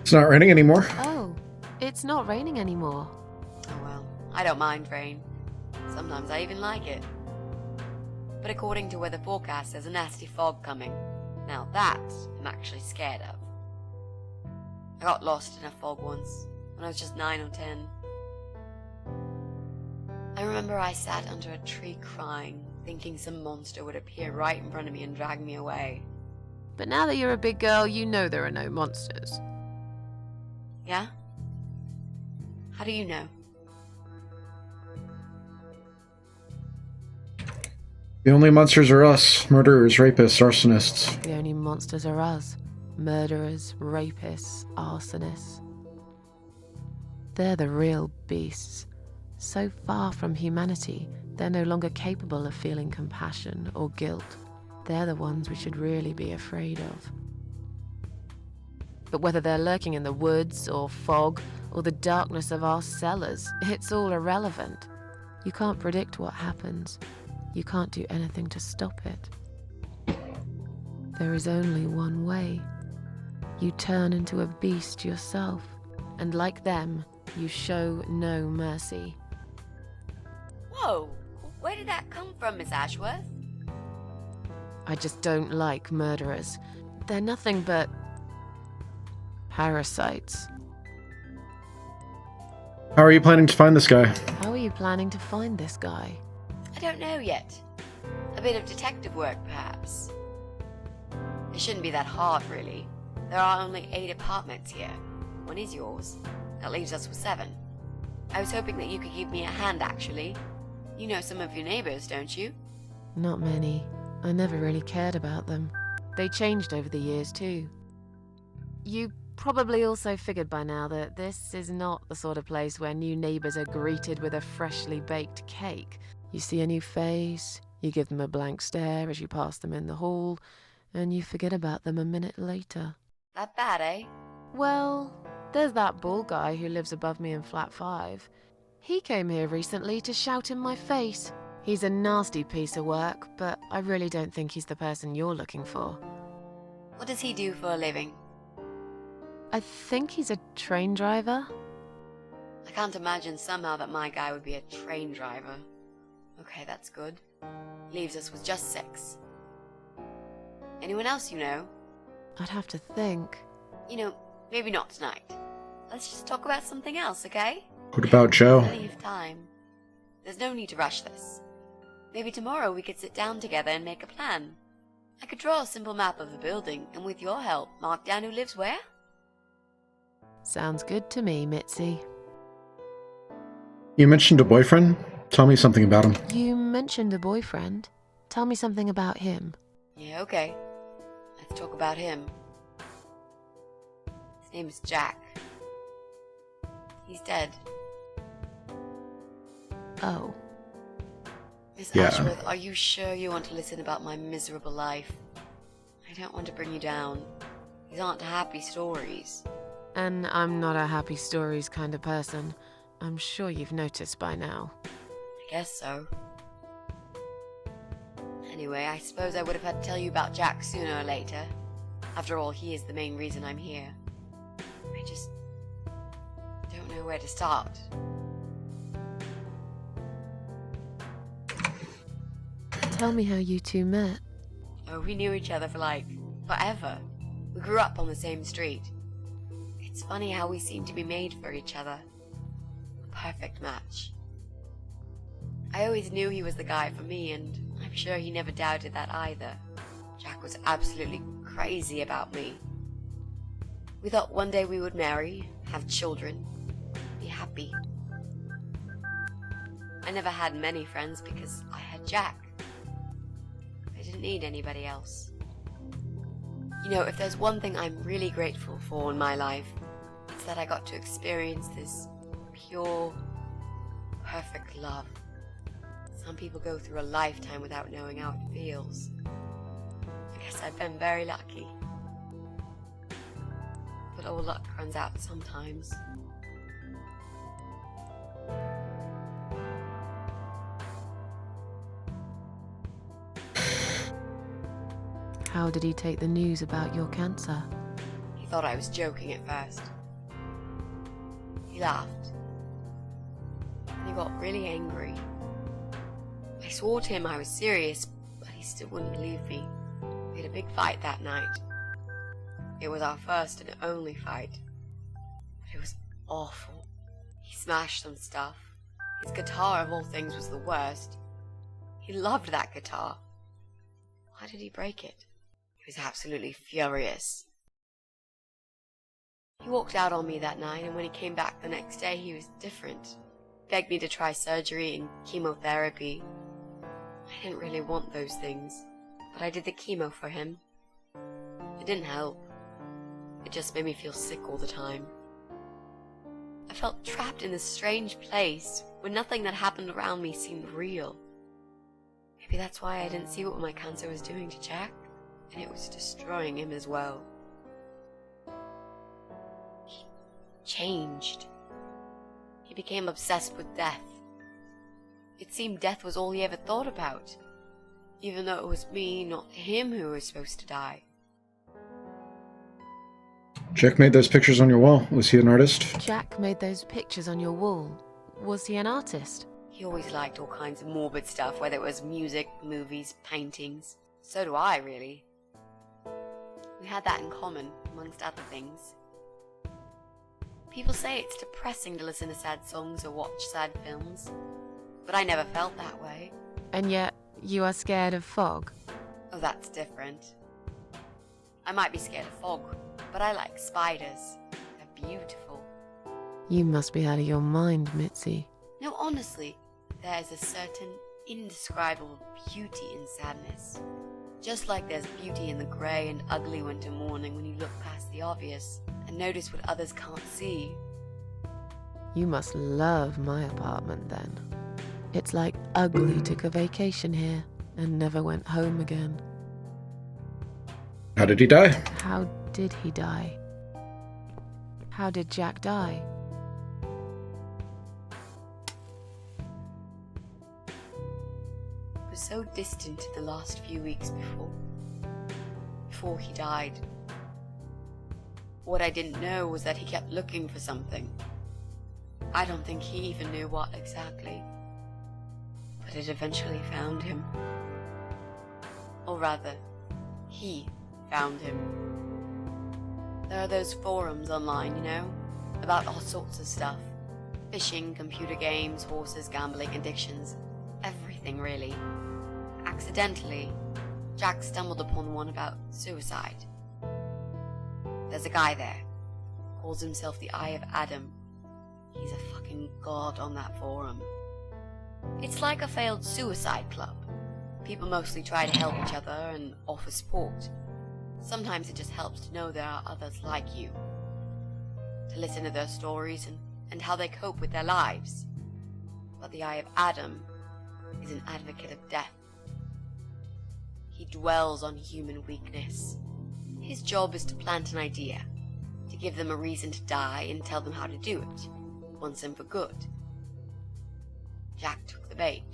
It's not raining anymore. Oh, it's not raining anymore. Oh well, I don't mind rain. Sometimes I even like it. But according to weather forecast, there's a nasty fog coming. Now that I'm actually scared of. I got lost in a fog once, when I was just 9 or 10. I remember I sat under a tree crying, thinking some monster would appear right in front of me and drag me away. But now that you're a big girl, you know there are no monsters. Yeah? How do you know? The only monsters are us. Murderers, rapists, arsonists. The only monsters are us. Murderers, rapists, arsonists. They're the real beasts. So far from humanity, they're no longer capable of feeling compassion or guilt. They're the ones we should really be afraid of. But whether they're lurking in the woods or fog or the darkness of our cellars, it's all irrelevant. You can't predict what happens. You can't do anything to stop it. There is only one way. You turn into a beast yourself, and like them, you show no mercy. Whoa! Where did that come from, Miss Ashworth? I just don't like murderers. They're nothing but... parasites. How are you planning to find this guy? How are you planning to find this guy? I don't know yet. A bit of detective work, perhaps. It shouldn't be that hard, really. There are only 8 apartments here. One is yours. That leaves us with 7. I was hoping that you could give me a hand, actually. You know some of your neighbors, don't you? Not many. I never really cared about them. They changed over the years, too. You probably also figured by now that this is not the sort of place where new neighbors are greeted with a freshly baked cake. You see a new face, you give them a blank stare as you pass them in the hall, and you forget about them a minute later. That bad, eh? Well, there's that bald guy who lives above me in flat 5. He came here recently to shout in my face. He's a nasty piece of work, but I really don't think he's the person you're looking for. What does he do for a living? I think he's a train driver. I can't imagine somehow that my guy would be a train driver. Okay, that's good. Leaves us with just 6. Anyone else you know? I'd have to think. You know, maybe not tonight. Let's just talk about something else, okay? What about Joe? Plenty of time. There's no need to rush this. Maybe tomorrow we could sit down together and make a plan. I could draw a simple map of the building, and with your help, mark down who lives where. Sounds good to me, Mitzi. You mentioned a boyfriend? Tell me something about him. You mentioned a boyfriend. Tell me something about him. Yeah, okay. Let's talk about him. His name is Jack. He's dead. Oh. Miss Yeah. Ashworth, are you sure you want to listen about my miserable life? I don't want to bring you down. These aren't happy stories. And I'm not a happy stories kind of person. I'm sure you've noticed by now. I guess so. Anyway, I suppose I would have had to tell you about Jack sooner or later. After all, he is the main reason I'm here. I just don't know where to start. Tell me how you two met. Oh, we knew each other for forever. We grew up on the same street. It's funny how we seem to be made for each other. A perfect match. I always knew he was the guy for me, and I'm sure he never doubted that either. Jack was absolutely crazy about me. We thought one day we would marry, have children, be happy. I never had many friends because I had Jack. I didn't need anybody else. You know, if there's one thing I'm really grateful for in my life, it's that I got to experience this pure, perfect love. Some people go through a lifetime without knowing how it feels. I guess I've been very lucky. But all luck runs out sometimes. How did he take the news about your cancer? He thought I was joking at first. He laughed. And he got really angry. I swore to him I was serious, but he still wouldn't believe me. We had a big fight that night. It was our first and only fight. But it was awful. He smashed some stuff. His guitar, of all things, was the worst. He loved that guitar. Why did he break it? He was absolutely furious. He walked out on me that night, and when he came back the next day, he was different. Begged me to try surgery and chemotherapy. I didn't really want those things, but I did the chemo for him. It didn't help. It just made me feel sick all the time. I felt trapped in this strange place where nothing that happened around me seemed real. Maybe that's why I didn't see what my cancer was doing to Jack, and it was destroying him as well. He changed. He became obsessed with death. It seemed death was all he ever thought about, even though it was me, not him, who was supposed to die. Jack made those pictures on your wall. Was he an artist? Jack made those pictures on your wall. Was he an artist? He always liked all kinds of morbid stuff, whether it was music, movies, paintings. So do I, really. We had that in common, amongst other things. People say it's depressing to listen to sad songs or watch sad films, but I never felt that way. And yet, you are scared of fog? Oh, that's different. I might be scared of fog, but I like spiders. They're beautiful. You must be out of your mind, Mitzi. No, honestly, there is a certain indescribable beauty in sadness. Just like there's beauty in the grey and ugly winter morning when you look past the obvious and notice what others can't see. You must love my apartment then. It's like Ugly took a vacation here and never went home again. How did he die? How did he die? How did Jack die? It was so distant in the last few weeks before he died. What I didn't know was that he kept looking for something. I don't think he even knew what exactly. But it eventually found him. Or rather, he found him. There are those forums online, you know, about all sorts of stuff. Fishing, computer games, horses, gambling, addictions. Everything, really. Accidentally, Jack stumbled upon one about suicide. There's a guy there. Calls himself the Eye of Adam. He's a fucking god on that forum. It's like a failed suicide club. People mostly try to help each other and offer support. Sometimes it just helps to know there are others like you. To listen to their stories and how they cope with their lives. But the Eye of Adam is an advocate of death. He dwells on human weakness. His job is to plant an idea, to give them a reason to die and tell them how to do it, once and for good. Jack took the bait.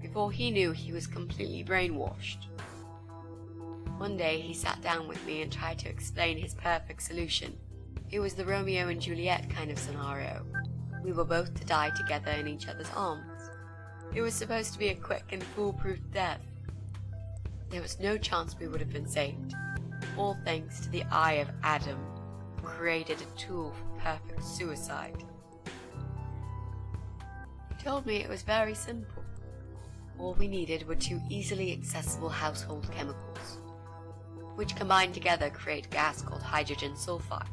Before he knew, he was completely brainwashed. One day he sat down with me and tried to explain his perfect solution. It was the Romeo and Juliet kind of scenario. We were both to die together in each other's arms. It was supposed to be a quick and foolproof death. There was no chance we would have been saved. All thanks to the eye of Adam, who created a tool for perfect suicide. He told me it was very simple. All we needed were 2 easily accessible household chemicals, which combined together create a gas called hydrogen sulfide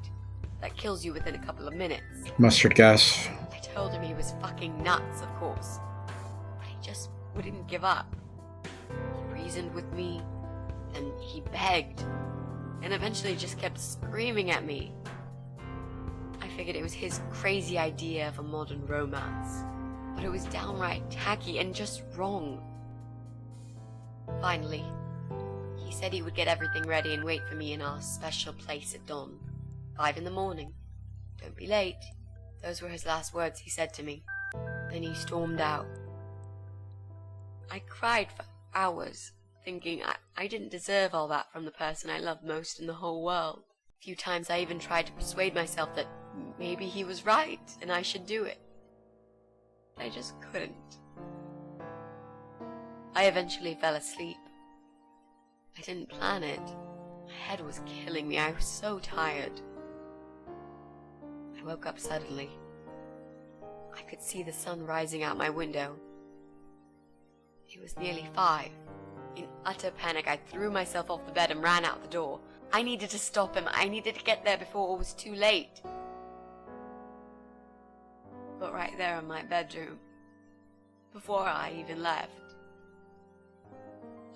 that kills you within a couple of minutes. Mustard gas. I told him he was fucking nuts, of course, but he just wouldn't give up. He reasoned with me, then he begged, and eventually just kept screaming at me. I figured it was his crazy idea of a modern romance, but it was downright tacky and just wrong. Finally, he said he would get everything ready and wait for me in our special place at dawn. 5 in the morning. Don't be late. Those were his last words he said to me. Then he stormed out. I cried for hours, thinking I didn't deserve all that from the person I loved most in the whole world. A few times I even tried to persuade myself that maybe he was right and I should do it. But I just couldn't. I eventually fell asleep. I didn't plan it. My head was killing me. I was so tired. I woke up suddenly. I could see the sun rising out my window. It was nearly 5. In utter panic, I threw myself off the bed and ran out the door. I needed to stop him. I needed to get there before it was too late. But right there in my bedroom, before I even left,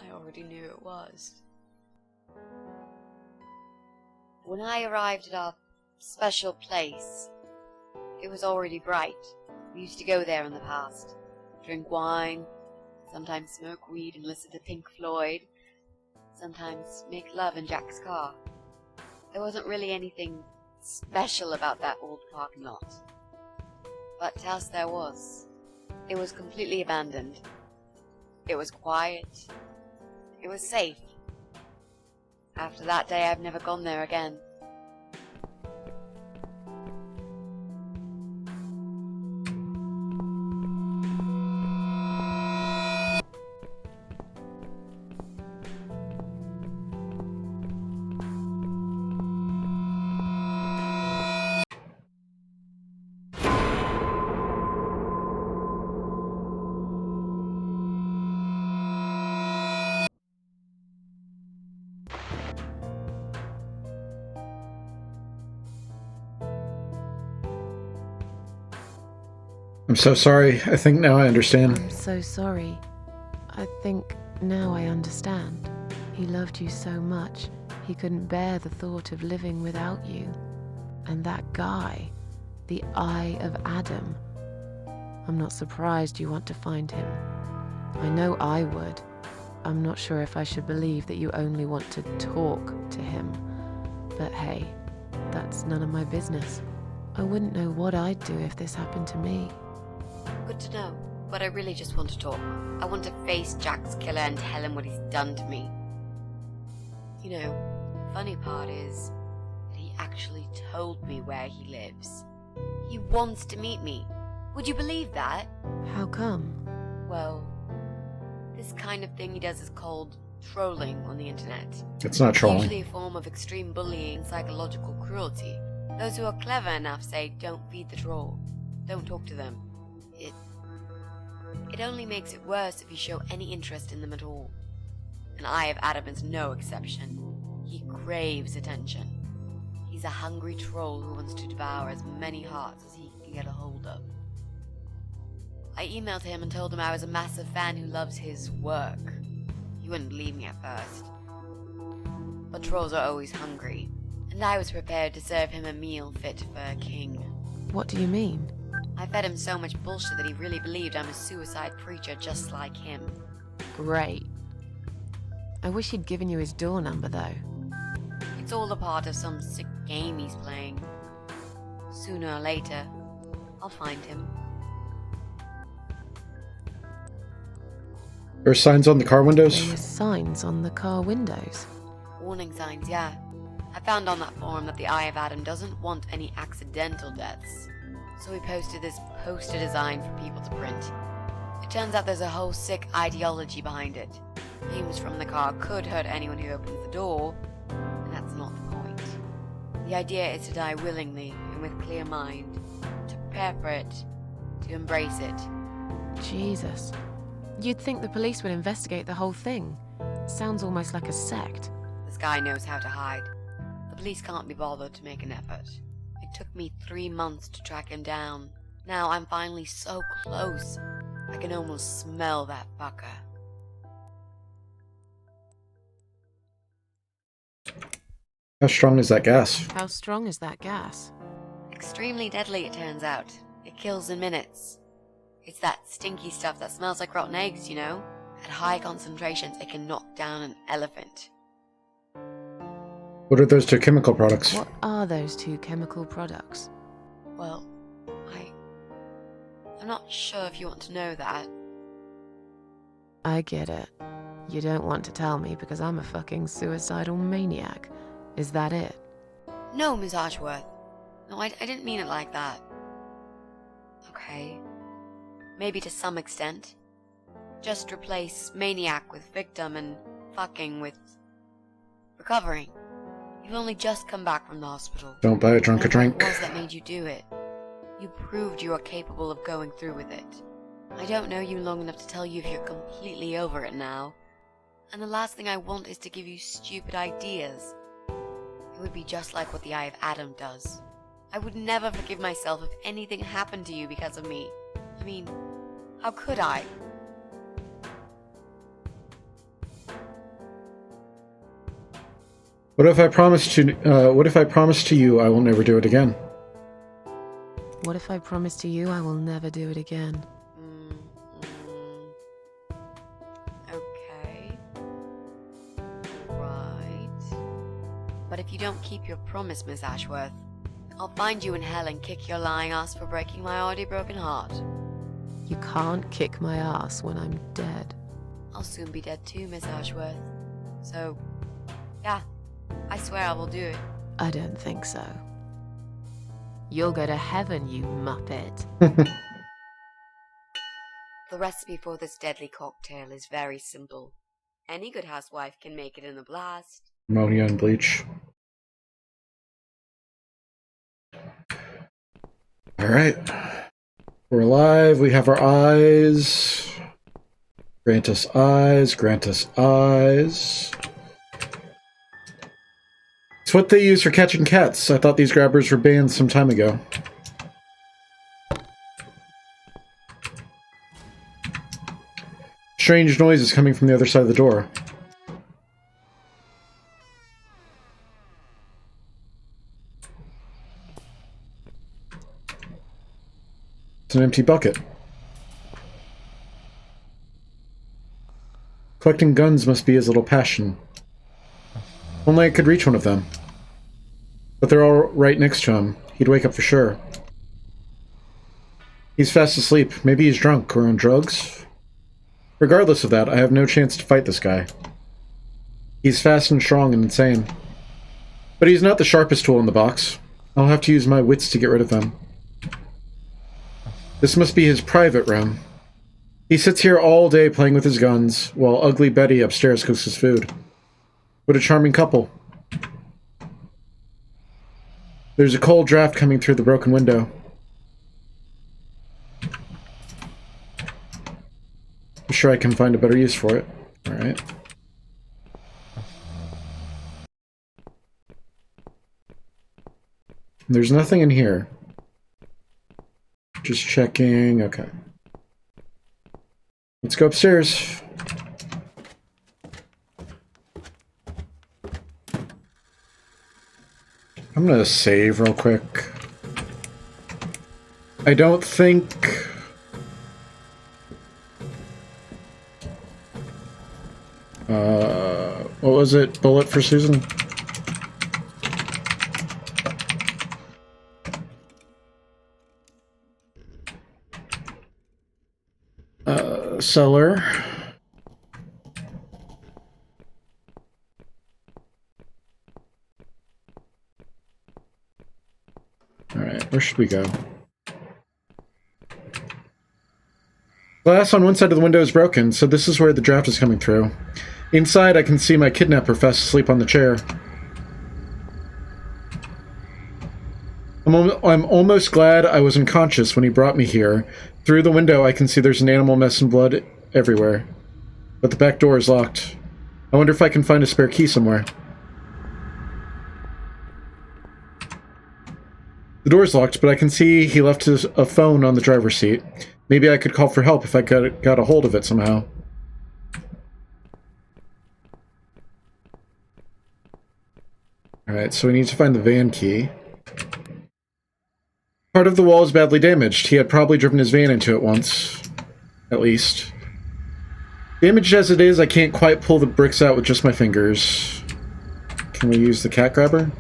I already knew it was. When I arrived at our special place, it was already bright. We used to go there in the past, drink wine, sometimes smoke weed and listen to Pink Floyd, sometimes make love in Jack's car. There wasn't really anything special about that old parking lot. But to us there was. It was completely abandoned. It was quiet. It was safe. After that day, I've never gone there again. I'm so sorry. I think now I understand. I'm so sorry. I think now I understand. He loved you so much, he couldn't bear the thought of living without you. And that guy, the Eye of Adam. I'm not surprised you want to find him. I know I would. I'm not sure if I should believe that you only want to talk to him. But hey, that's none of my business. I wouldn't know what I'd do if this happened to me. Good to know, but I really just want to talk. I want to face Jack's killer and tell him what he's done to me. You know, the funny part is that he actually told me where he lives. He wants to meet me. Would you believe that? How come? Well, this kind of thing he does is called trolling on the internet. It's not trolling. Usually a form of extreme bullying and psychological cruelty. Those who are clever enough say, don't feed the troll. Don't talk to them. It only makes it worse if you show any interest in them at all. And Eye of Adam is no exception. He craves attention. He's a hungry troll who wants to devour as many hearts as he can get a hold of. I emailed him and told him I was a massive fan who loves his work. He wouldn't believe me at first. But trolls are always hungry, and I was prepared to serve him a meal fit for a king. What do you mean? I fed him so much bullshit that he really believed I'm a suicide preacher just like him. Great. I wish he'd given you his door number, though. It's all a part of some sick game he's playing. Sooner or later, I'll find him. There are signs on the car windows? There were signs on the car windows. Warning signs, yeah. I found on that forum that the Eye of Adam doesn't want any accidental deaths. So we posted this poster design for people to print. It turns out there's a whole sick ideology behind it. Fumes from the car could hurt anyone who opens the door, and that's not the point. The idea is to die willingly and with clear mind, to prepare for it, to embrace it. Jesus. You'd think the police would investigate the whole thing. Sounds almost like a sect. This guy knows how to hide. The police can't be bothered to make an effort. It took me 3 months to track him down. Now I'm finally so close. I can almost smell that fucker. How strong is that gas? How strong is that gas? Extremely deadly, it turns out. It kills in minutes. It's that stinky stuff that smells like rotten eggs, you know? At high concentrations, it can knock down an elephant. What are those 2 chemical products? What are those 2 chemical products? Well, I'm not sure if you want to know that. I get it. You don't want to tell me because I'm a fucking suicidal maniac. Is that it? No, Miss Archworth. No, I didn't mean it like that. Okay. Maybe to some extent. Just replace maniac with victim and fucking with recovering. You've only just come back from the hospital. Don't buy a drunk a drink. What was that made you do it? You proved you are capable of going through with it. I don't know you long enough to tell you if you're completely over it now. And the last thing I want is to give you stupid ideas. It would be just like what the Eye of Adam does. I would never forgive myself if anything happened to you because of me. I mean, how could I? What if I promise to you I will never do it again? What if I promise to you I will never do it again? Okay. Right. But if you don't keep your promise, Miss Ashworth, I'll find you in hell and kick your lying ass for breaking my already broken heart. You can't kick my ass when I'm dead. I'll soon be dead too, Miss Ashworth. So, yeah, I swear I will do it. I don't think so. You'll go to heaven, you muppet. The recipe for this deadly cocktail is very simple. Any good housewife can make it in a blast. Ammonia and bleach. Alright. We're alive, we have our eyes. Grant us eyes, grant us eyes. It's what they use for catching cats. I thought these grabbers were banned some time ago. Strange noises coming from the other side of the door. It's an empty bucket. Collecting guns must be his little passion. Only I could reach one of them. But they're all right next to him. He'd wake up for sure. He's fast asleep. Maybe he's drunk or on drugs. Regardless of that, I have no chance to fight this guy. He's fast and strong and insane. But he's not the sharpest tool in the box. I'll have to use my wits to get rid of them. This must be his private room. He sits here all day playing with his guns, while ugly Betty upstairs cooks his food. What a charming couple. There's a cold draft coming through the broken window. I'm sure I can find a better use for it. Alright. There's nothing in here. Just checking. Okay. Let's go upstairs. I'm gonna save real quick. I don't think... what was it? Bullet for Susan? Cellar. Alright, where should we go? Glass on one side of the window is broken, so this is where the draft is coming through. Inside, I can see my kidnapper fast asleep on the chair. I'm almost glad I was unconscious when he brought me here. Through the window, I can see there's an animal mess and blood everywhere. But the back door is locked. I wonder if I can find a spare key somewhere. The door's locked, but I can see he left a phone on the driver's seat. Maybe I could call for help if I got a hold of it somehow. Alright, so we need to find the van key. Part of the wall is badly damaged. He had probably driven his van into it once. At least. Damaged as it is, I can't quite pull the bricks out with just my fingers. Can we use the cat grabber?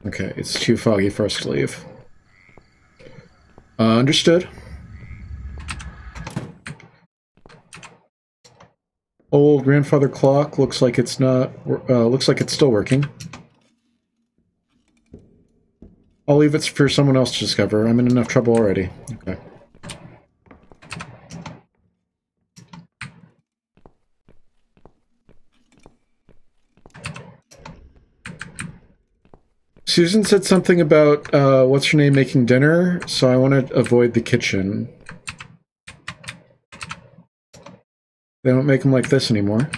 Okay, it's too foggy for us to leave. Understood. Old grandfather clock looks like it's not. Looks like it's still working. I'll leave it for someone else to discover. I'm in enough trouble already. Okay. Susan said something about, what's her name making dinner, so I want to avoid the kitchen. They don't make them like this anymore.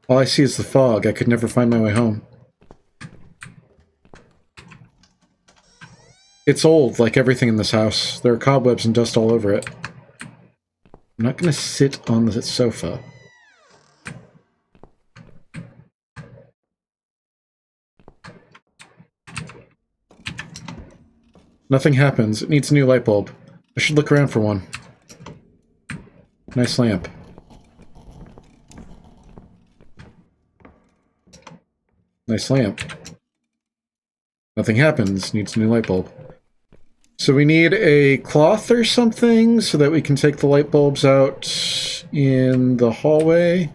All I see is the fog. I could never find my way home. It's old, like everything in this house. There are cobwebs and dust all over it. I'm not gonna sit on the sofa. Nothing happens. It needs a new light bulb. I should look around for one. Nice lamp. Nice lamp. Nothing happens. Needs a new light bulb. So we need a cloth or something so that we can take the light bulbs out in the hallway.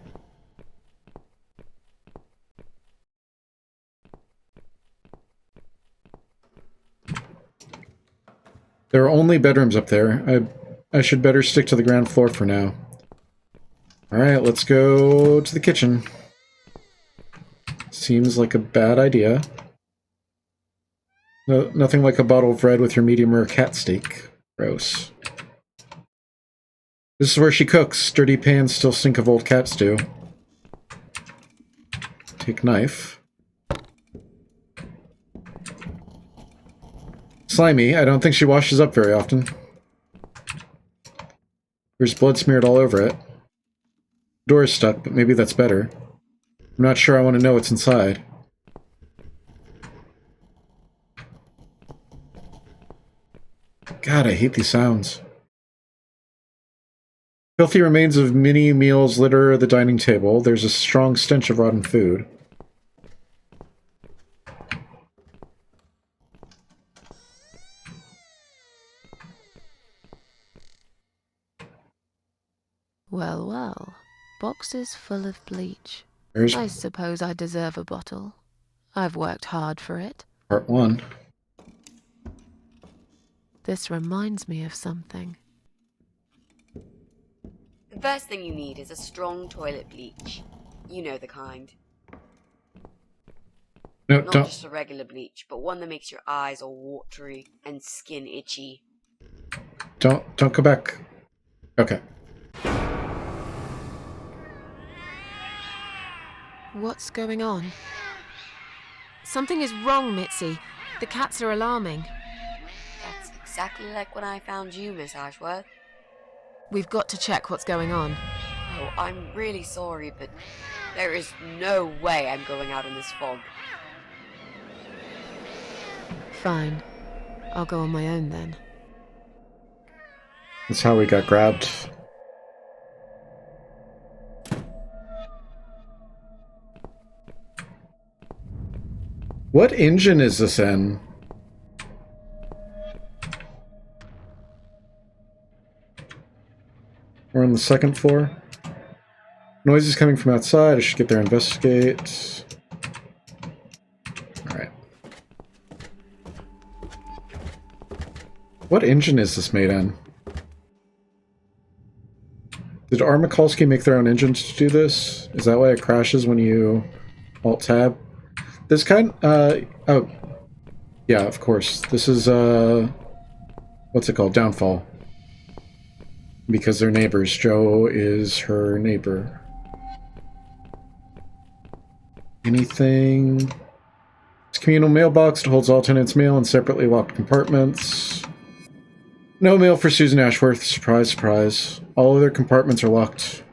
There are only bedrooms up there. I should better stick to the ground floor for now. Alright, let's go to the kitchen. Seems like a bad idea. No, nothing like a bottle of red with your medium rare cat steak. Gross. This is where she cooks. Dirty pans still stink of old cat stew. Take knife. Slimy. I don't think she washes up very often. There's blood smeared all over it. Door is stuck, but maybe that's better. I'm not sure I want to know what's inside. God, I hate these sounds. Filthy remains of mini meals litter the dining table. There's a strong stench of rotten food. Well, well. Boxes full of bleach. There's I suppose I deserve a bottle. I've worked hard for it. part one. This reminds me of something. The first thing you need is a strong toilet bleach. You know the kind. No, Not don't. just a regular bleach, but one that makes your eyes all watery and skin itchy. Don't go back. Okay. What's going on? Something is wrong, Mitzi. The cats are alarming. That's exactly like when I found you, Miss Ashworth. We've got to check what's going on. Oh, I'm really sorry, but there is no way I'm going out in this fog. Fine. I'll go on my own then. That's how we got grabbed. What engine is this in? We're on the second floor. Noise is coming from outside. I should get there and investigate. Alright. What engine is this made in? Did R. Mikulski make their own engines to do this? Is that why it crashes when you Alt-Tab? This kind... oh. Yeah, of course. This is, what's it called? Downfall. Because they're neighbors. Joe is her neighbor. Anything? It's a communal mailbox. It holds all tenants' mail in separately locked compartments. No mail for Susan Ashworth. Surprise, surprise. All other compartments are locked.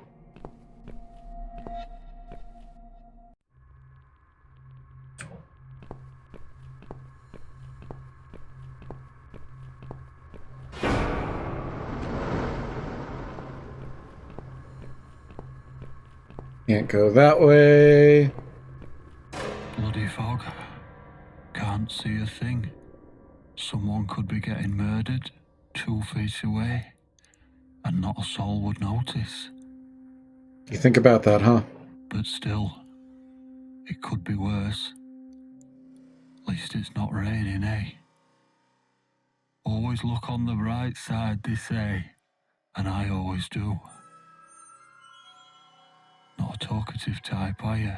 Can't go that way. Bloody fog. Can't see a thing. Someone could be getting murdered 2 feet away, and not a soul would notice. You think about that, huh? But still, it could be worse. At least it's not raining, eh? Always look on the bright side, they say, and I always do. Not a talkative type, are you?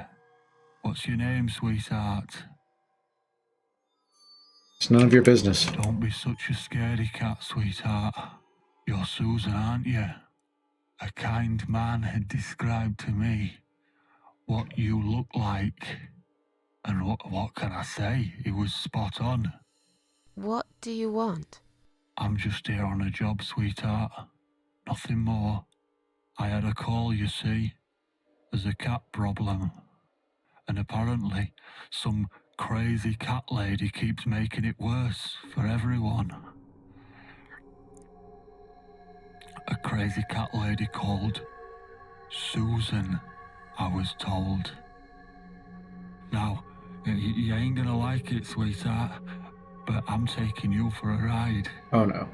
What's your name, sweetheart? It's none of your business. Don't be such a scaredy cat, sweetheart. You're Susan, aren't you? A kind man had described to me what you look like. And what can I say? He was spot on. What do you want? I'm just here on a job, sweetheart. Nothing more. I had a call, you see. There's a cat problem. And apparently, some crazy cat lady keeps making it worse for everyone. A crazy cat lady called Susan, I was told. Now, you ain't gonna like it, sweetheart, but I'm taking you for a ride. Oh no.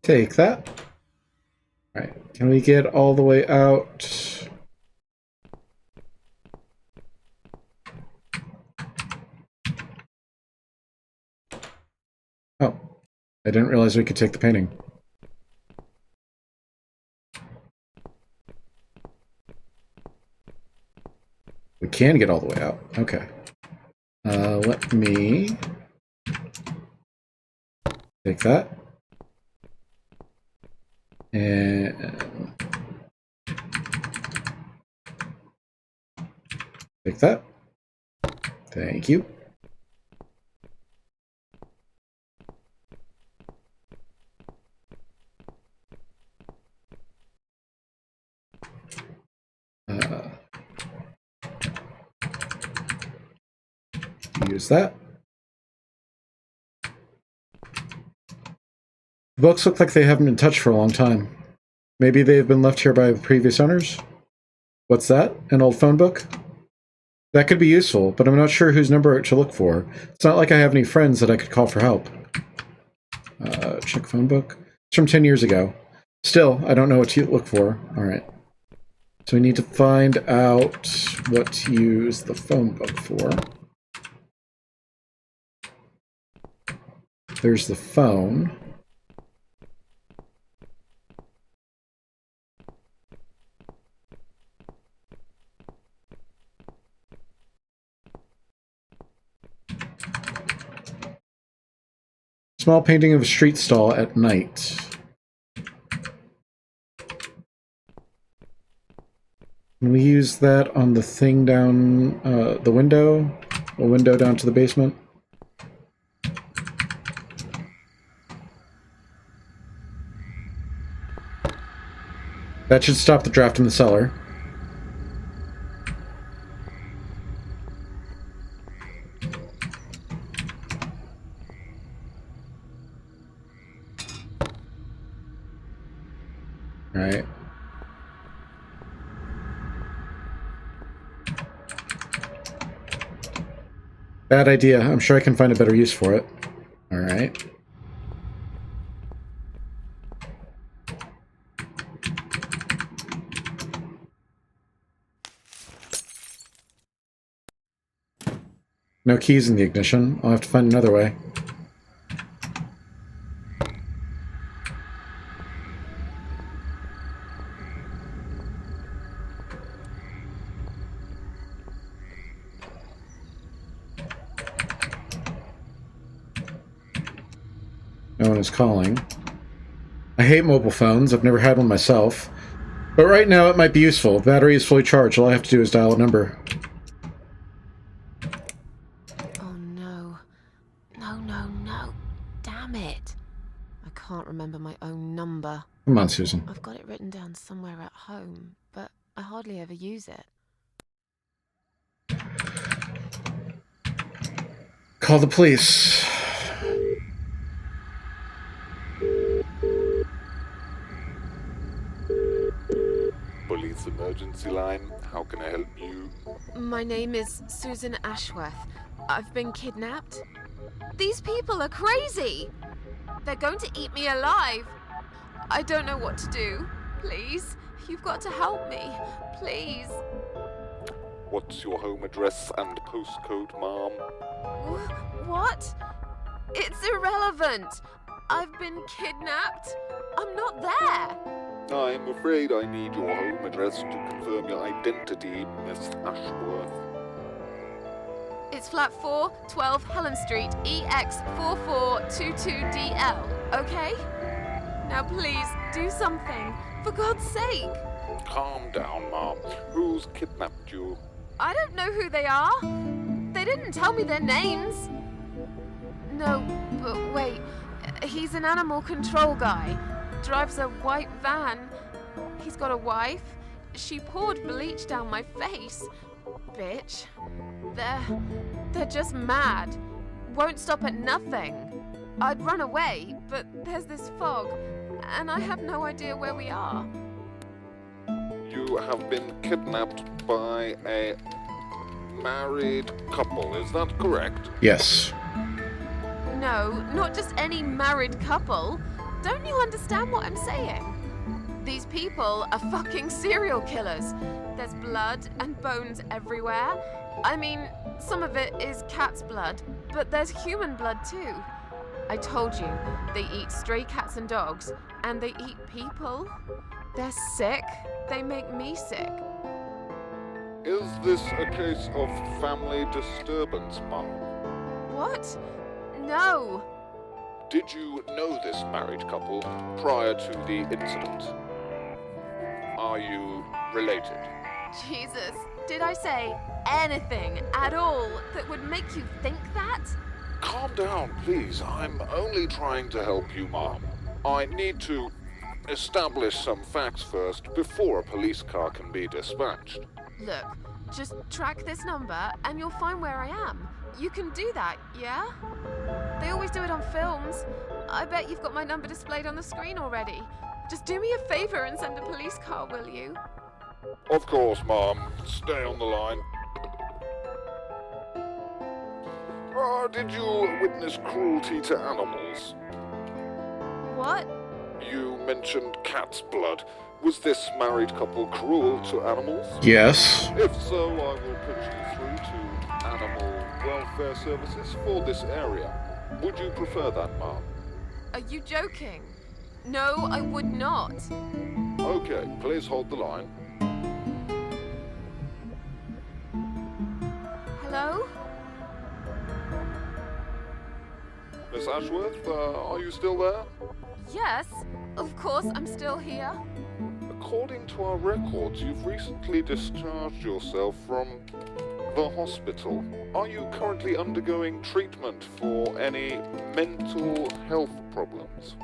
Take that. Alright, can we get all the way out? Oh, I didn't realize we could take the painting. We can get all the way out. Okay. Let me take that. And take that. Thank you. Use that. The books look like they haven't been touched for a long time. Maybe they've been left here by the previous owners? What's that? An old phone book? That could be useful, but I'm not sure whose number to look for. It's not like I have any friends that I could call for help. Check phone book. It's from 10 years ago. Still, I don't know what to look for. Alright. So we need to find out what to use the phone book for. There's the phone. Small painting of a street stall at night. Can we use that on the thing down the window? A window down to the basement? That should stop the draft in the cellar. Alright. Bad idea. I'm sure I can find a better use for it. Alright. No keys in the ignition. I'll have to find another way. No one is calling. I hate mobile phones. I've never had one myself. But right now it might be useful. The battery is fully charged. All I have to do is dial a number. Oh no. No. Damn it. I can't remember my own number. Come on, Susan. I've got it written down somewhere at home, but I hardly ever use it. Call the police. Police emergency line. How can I help you? My name is Susan Ashworth. I've been kidnapped. These people are crazy! They're going to eat me alive. I don't know what to do. Please, you've got to help me. Please. What's your home address and postcode, ma'am? What? It's irrelevant. I've been kidnapped. I'm not there. I'm afraid I need your home address to confirm your identity, Miss Ashworth. It's flat 4, 12 Helen Street, EX4422DL, okay? Now please, do something. For God's sake. Calm down, ma'am. Who's kidnapped you? I don't know who they are. They didn't tell me their names. No, but wait. He's an animal control guy. Drives a white van. He's got a wife. She poured bleach down my face. Bitch. They're just mad. Won't stop at nothing. I'd run away, but there's this fog, and I have no idea where we are. You have been kidnapped by a married couple, is that correct? Yes. No, not just any married couple. Don't you understand what I'm saying? These people are fucking serial killers. There's blood and bones everywhere. I mean, some of it is cat's blood, but there's human blood too. I told you, they eat stray cats and dogs, and they eat people. They're sick. They make me sick. Is this a case of family disturbance, ma'am? What? No. Did you know this married couple prior to the incident? Are you related? Jesus, did I say anything at all that would make you think that? Calm down, please. I'm only trying to help you, ma'am. I need to establish some facts first before a police car can be dispatched. Look, just track this number and you'll find where I am. You can do that, yeah? They always do it on films. I bet you've got my number displayed on the screen already. Just do me a favor and send a police car, will you? Of course, ma'am. Stay on the line. Did you witness cruelty to animals? What? You mentioned cat's blood. Was this married couple cruel to animals? Yes. If so, I will put you through to animal welfare services for this area. Would you prefer that, ma'am? Are you joking? No, I would not. Okay, please hold the line. Hello? Miss Ashworth, are you still there? Yes, of course, I'm still here. According to our records, you've recently discharged yourself from the hospital. Are you currently undergoing treatment for any mental health problems?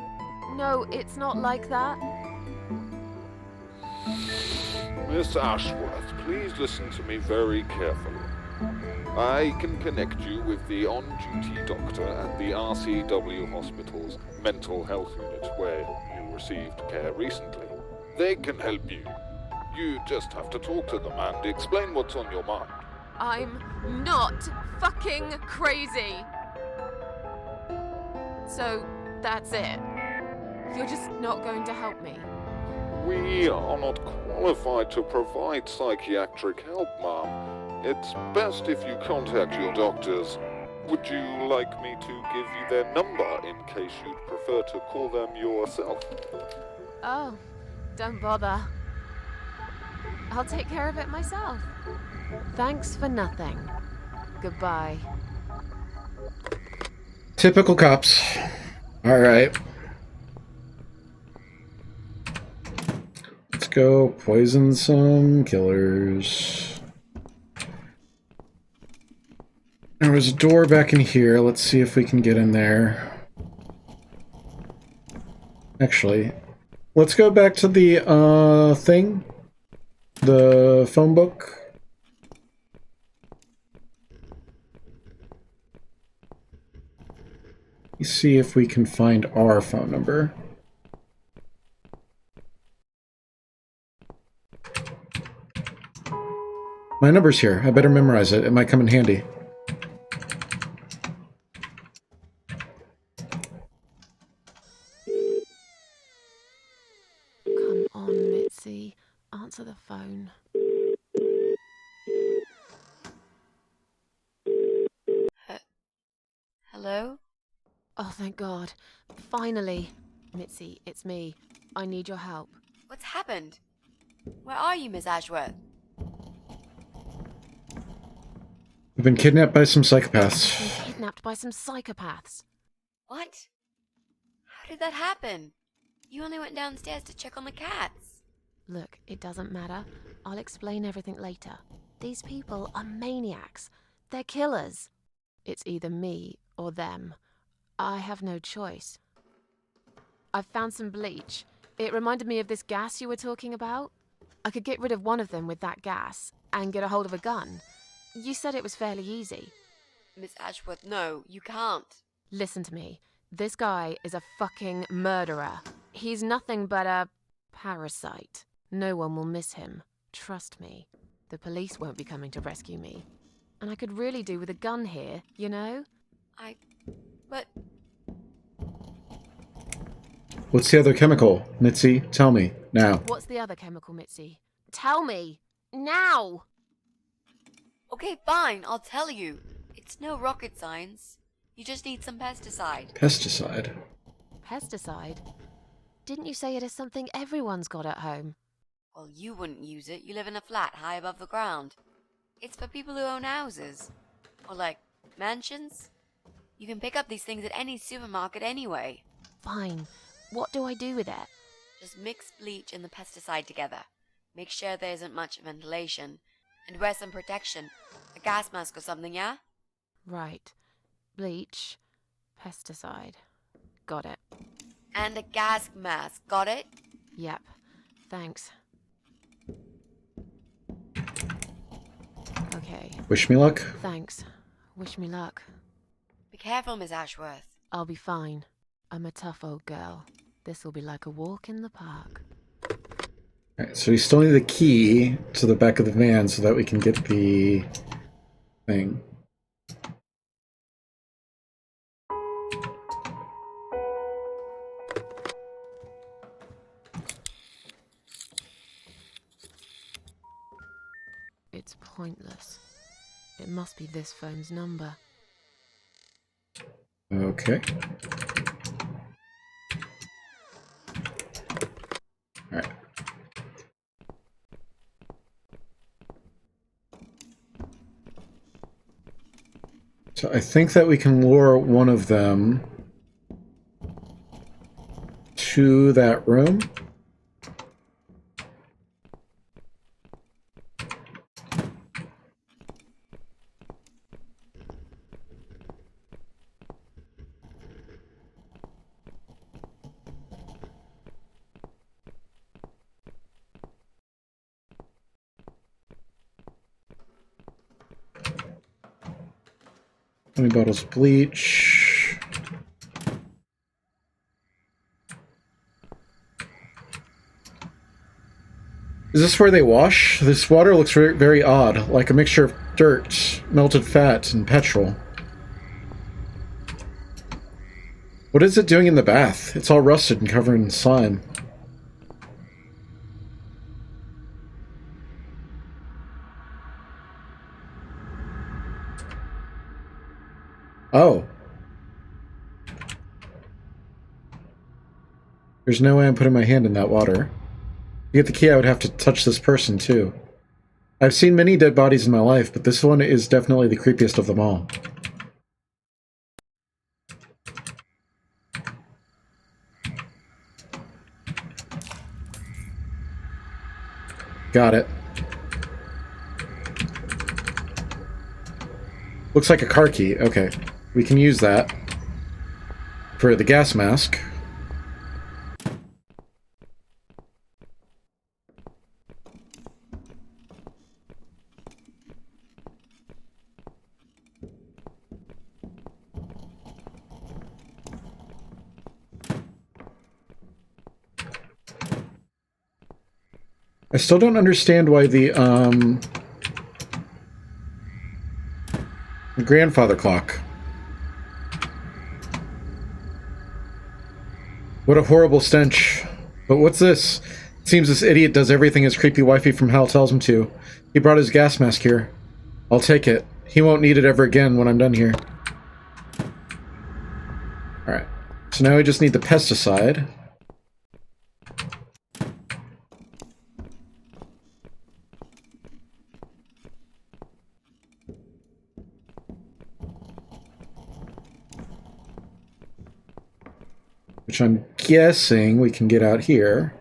No, it's not like that. Miss Ashworth, please listen to me very carefully. I can connect you with the on-duty doctor at the RCW Hospital's mental health unit where you received care recently. They can help you. You just have to talk to them and explain what's on your mind. I'm not fucking crazy. So, that's it. You're just not going to help me. We are not qualified to provide psychiatric help, Mom. It's best if you contact your doctors. Would you like me to give you their number in case you'd prefer to call them yourself? Oh, don't bother. I'll take care of it myself. Thanks for nothing. Goodbye. Typical cops. Alright. Let's go poison some killers. There was a door back in here. Let's see if we can get in there. Actually, let's go back to the thing. The phone book. Let's see if we can find our phone number. My number's here. I better memorize it. It might come in handy. Come on, Mitzi. Answer the phone. Hello? Oh, thank God. Finally. Mitzi, it's me. I need your help. What's happened? Where are you, Miss Ashworth? We've been kidnapped by some psychopaths. Been kidnapped by some psychopaths. What? How did that happen? You only went downstairs to check on the cats. Look, it doesn't matter. I'll explain everything later. These people are maniacs. They're killers. It's either me or them. I have no choice. I've found some bleach. It reminded me of this gas you were talking about. I could get rid of one of them with that gas and get a hold of a gun. You said it was fairly easy. Miss Ashworth, no, you can't. Listen to me. This guy is a fucking murderer. He's nothing but a parasite. No one will miss him. Trust me. The police won't be coming to rescue me. And I could really do with a gun here, you know? But What's the other chemical? Mitzi, tell me, now. What's the other chemical, Mitzi? Tell me! Now! okay, fine, I'll tell you. It's no rocket science. You just need some pesticide. Pesticide. Pesticide? Didn't you say it is something everyone's got at home? Well, you wouldn't use it. You live in a flat high above the ground. It's for people who own houses. Or like, mansions. You can pick up these things at any supermarket anyway. Fine. What do I do with it? Just mix bleach and the pesticide together. Make sure there isn't much ventilation. And wear some protection. A gas mask or something, yeah? Right. Bleach. Pesticide. Got it. And a gas mask, got it? Yep. Thanks. Okay. Wish me luck. Thanks. Wish me luck. Be careful, Miss Ashworth. I'll be fine. I'm a tough old girl. This'll be like a walk in the park. Alright, so we still need the key to the back of the van so that we can get the thing. It's pointless. It must be this phone's number. Okay. Alright. So I think that we can lure one of them to that room. How many bottles of bleach? Is this where they wash? This water looks very odd, like a mixture of dirt, melted fat, and petrol. What is it doing in the bath? It's all rusted and covered in slime. Oh. There's no way I'm putting my hand in that water. To get the key, I would have to touch this person, too. I've seen many dead bodies in my life, but this one is definitely the creepiest of them all. Got it. Looks like a car key. Okay. We can use that for the gas mask. I still don't understand why the grandfather clock. What a horrible stench. But what's this? It seems this idiot does everything his creepy wifey from hell tells him to. He brought his gas mask here. I'll take it. He won't need it ever again when I'm done here. Alright. So now we just need the pesticide. Which I'm guessing we can get out here.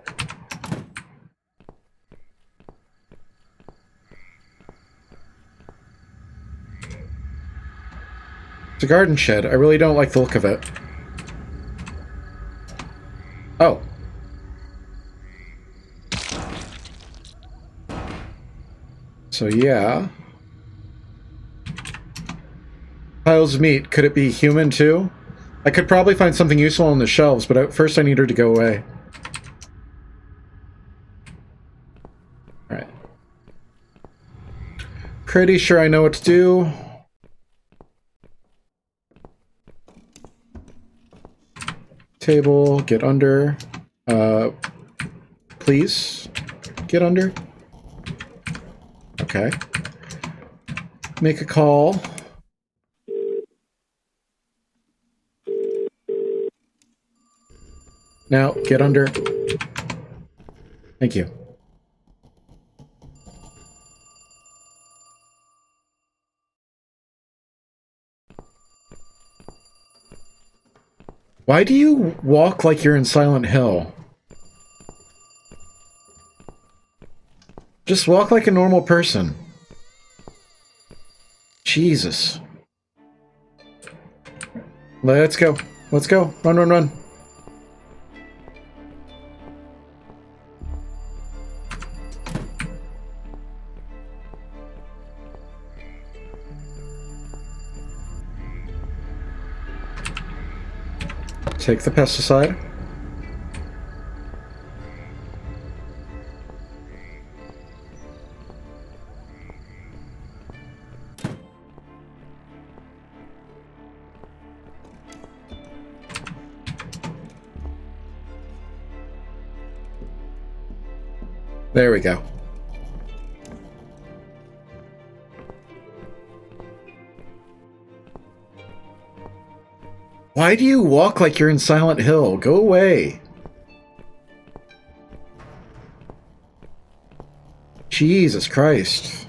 It's a garden shed. I really don't like the look of it. Oh. So yeah. Piles of meat. Could it be human too? I could probably find something useful on the shelves, but first I need her to go away. Alright. Pretty sure I know what to do. Table, get under. Please, get under. Okay. Make a call. Now, get under. Thank you. Why do you walk like you're in Silent Hill? Just walk like a normal person. Jesus. Let's go. Let's go. Run, run, run. Take the pesticide. There we go. Why do you walk like you're in Silent Hill? Go away. Jesus Christ.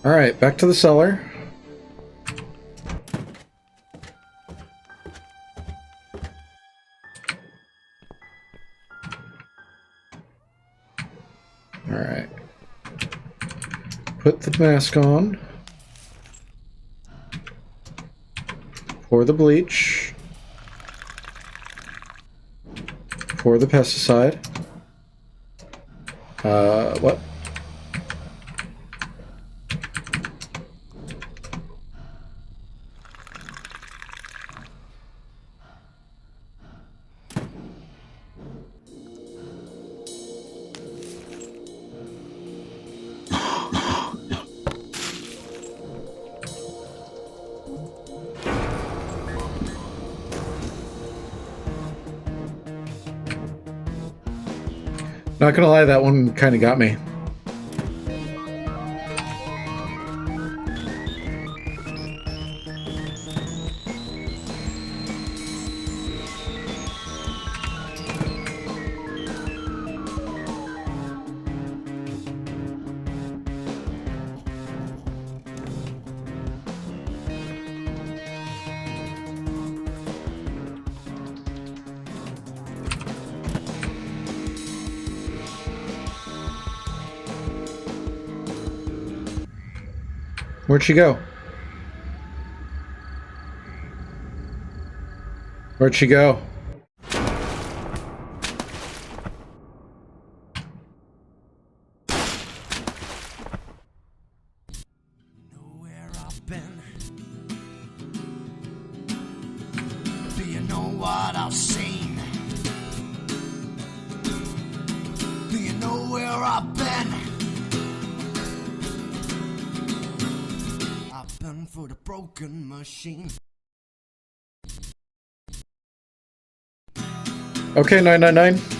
Alright, back to the cellar. Alright. Put the mask on. Pour the bleach. Pour the pesticide. What? Not gonna lie, that one kind of got me. Where'd she go? Where'd she go? Know where I've been? Do you know what I've seen? Do you know where I've been? I've been for the broken machine. Okay, 999.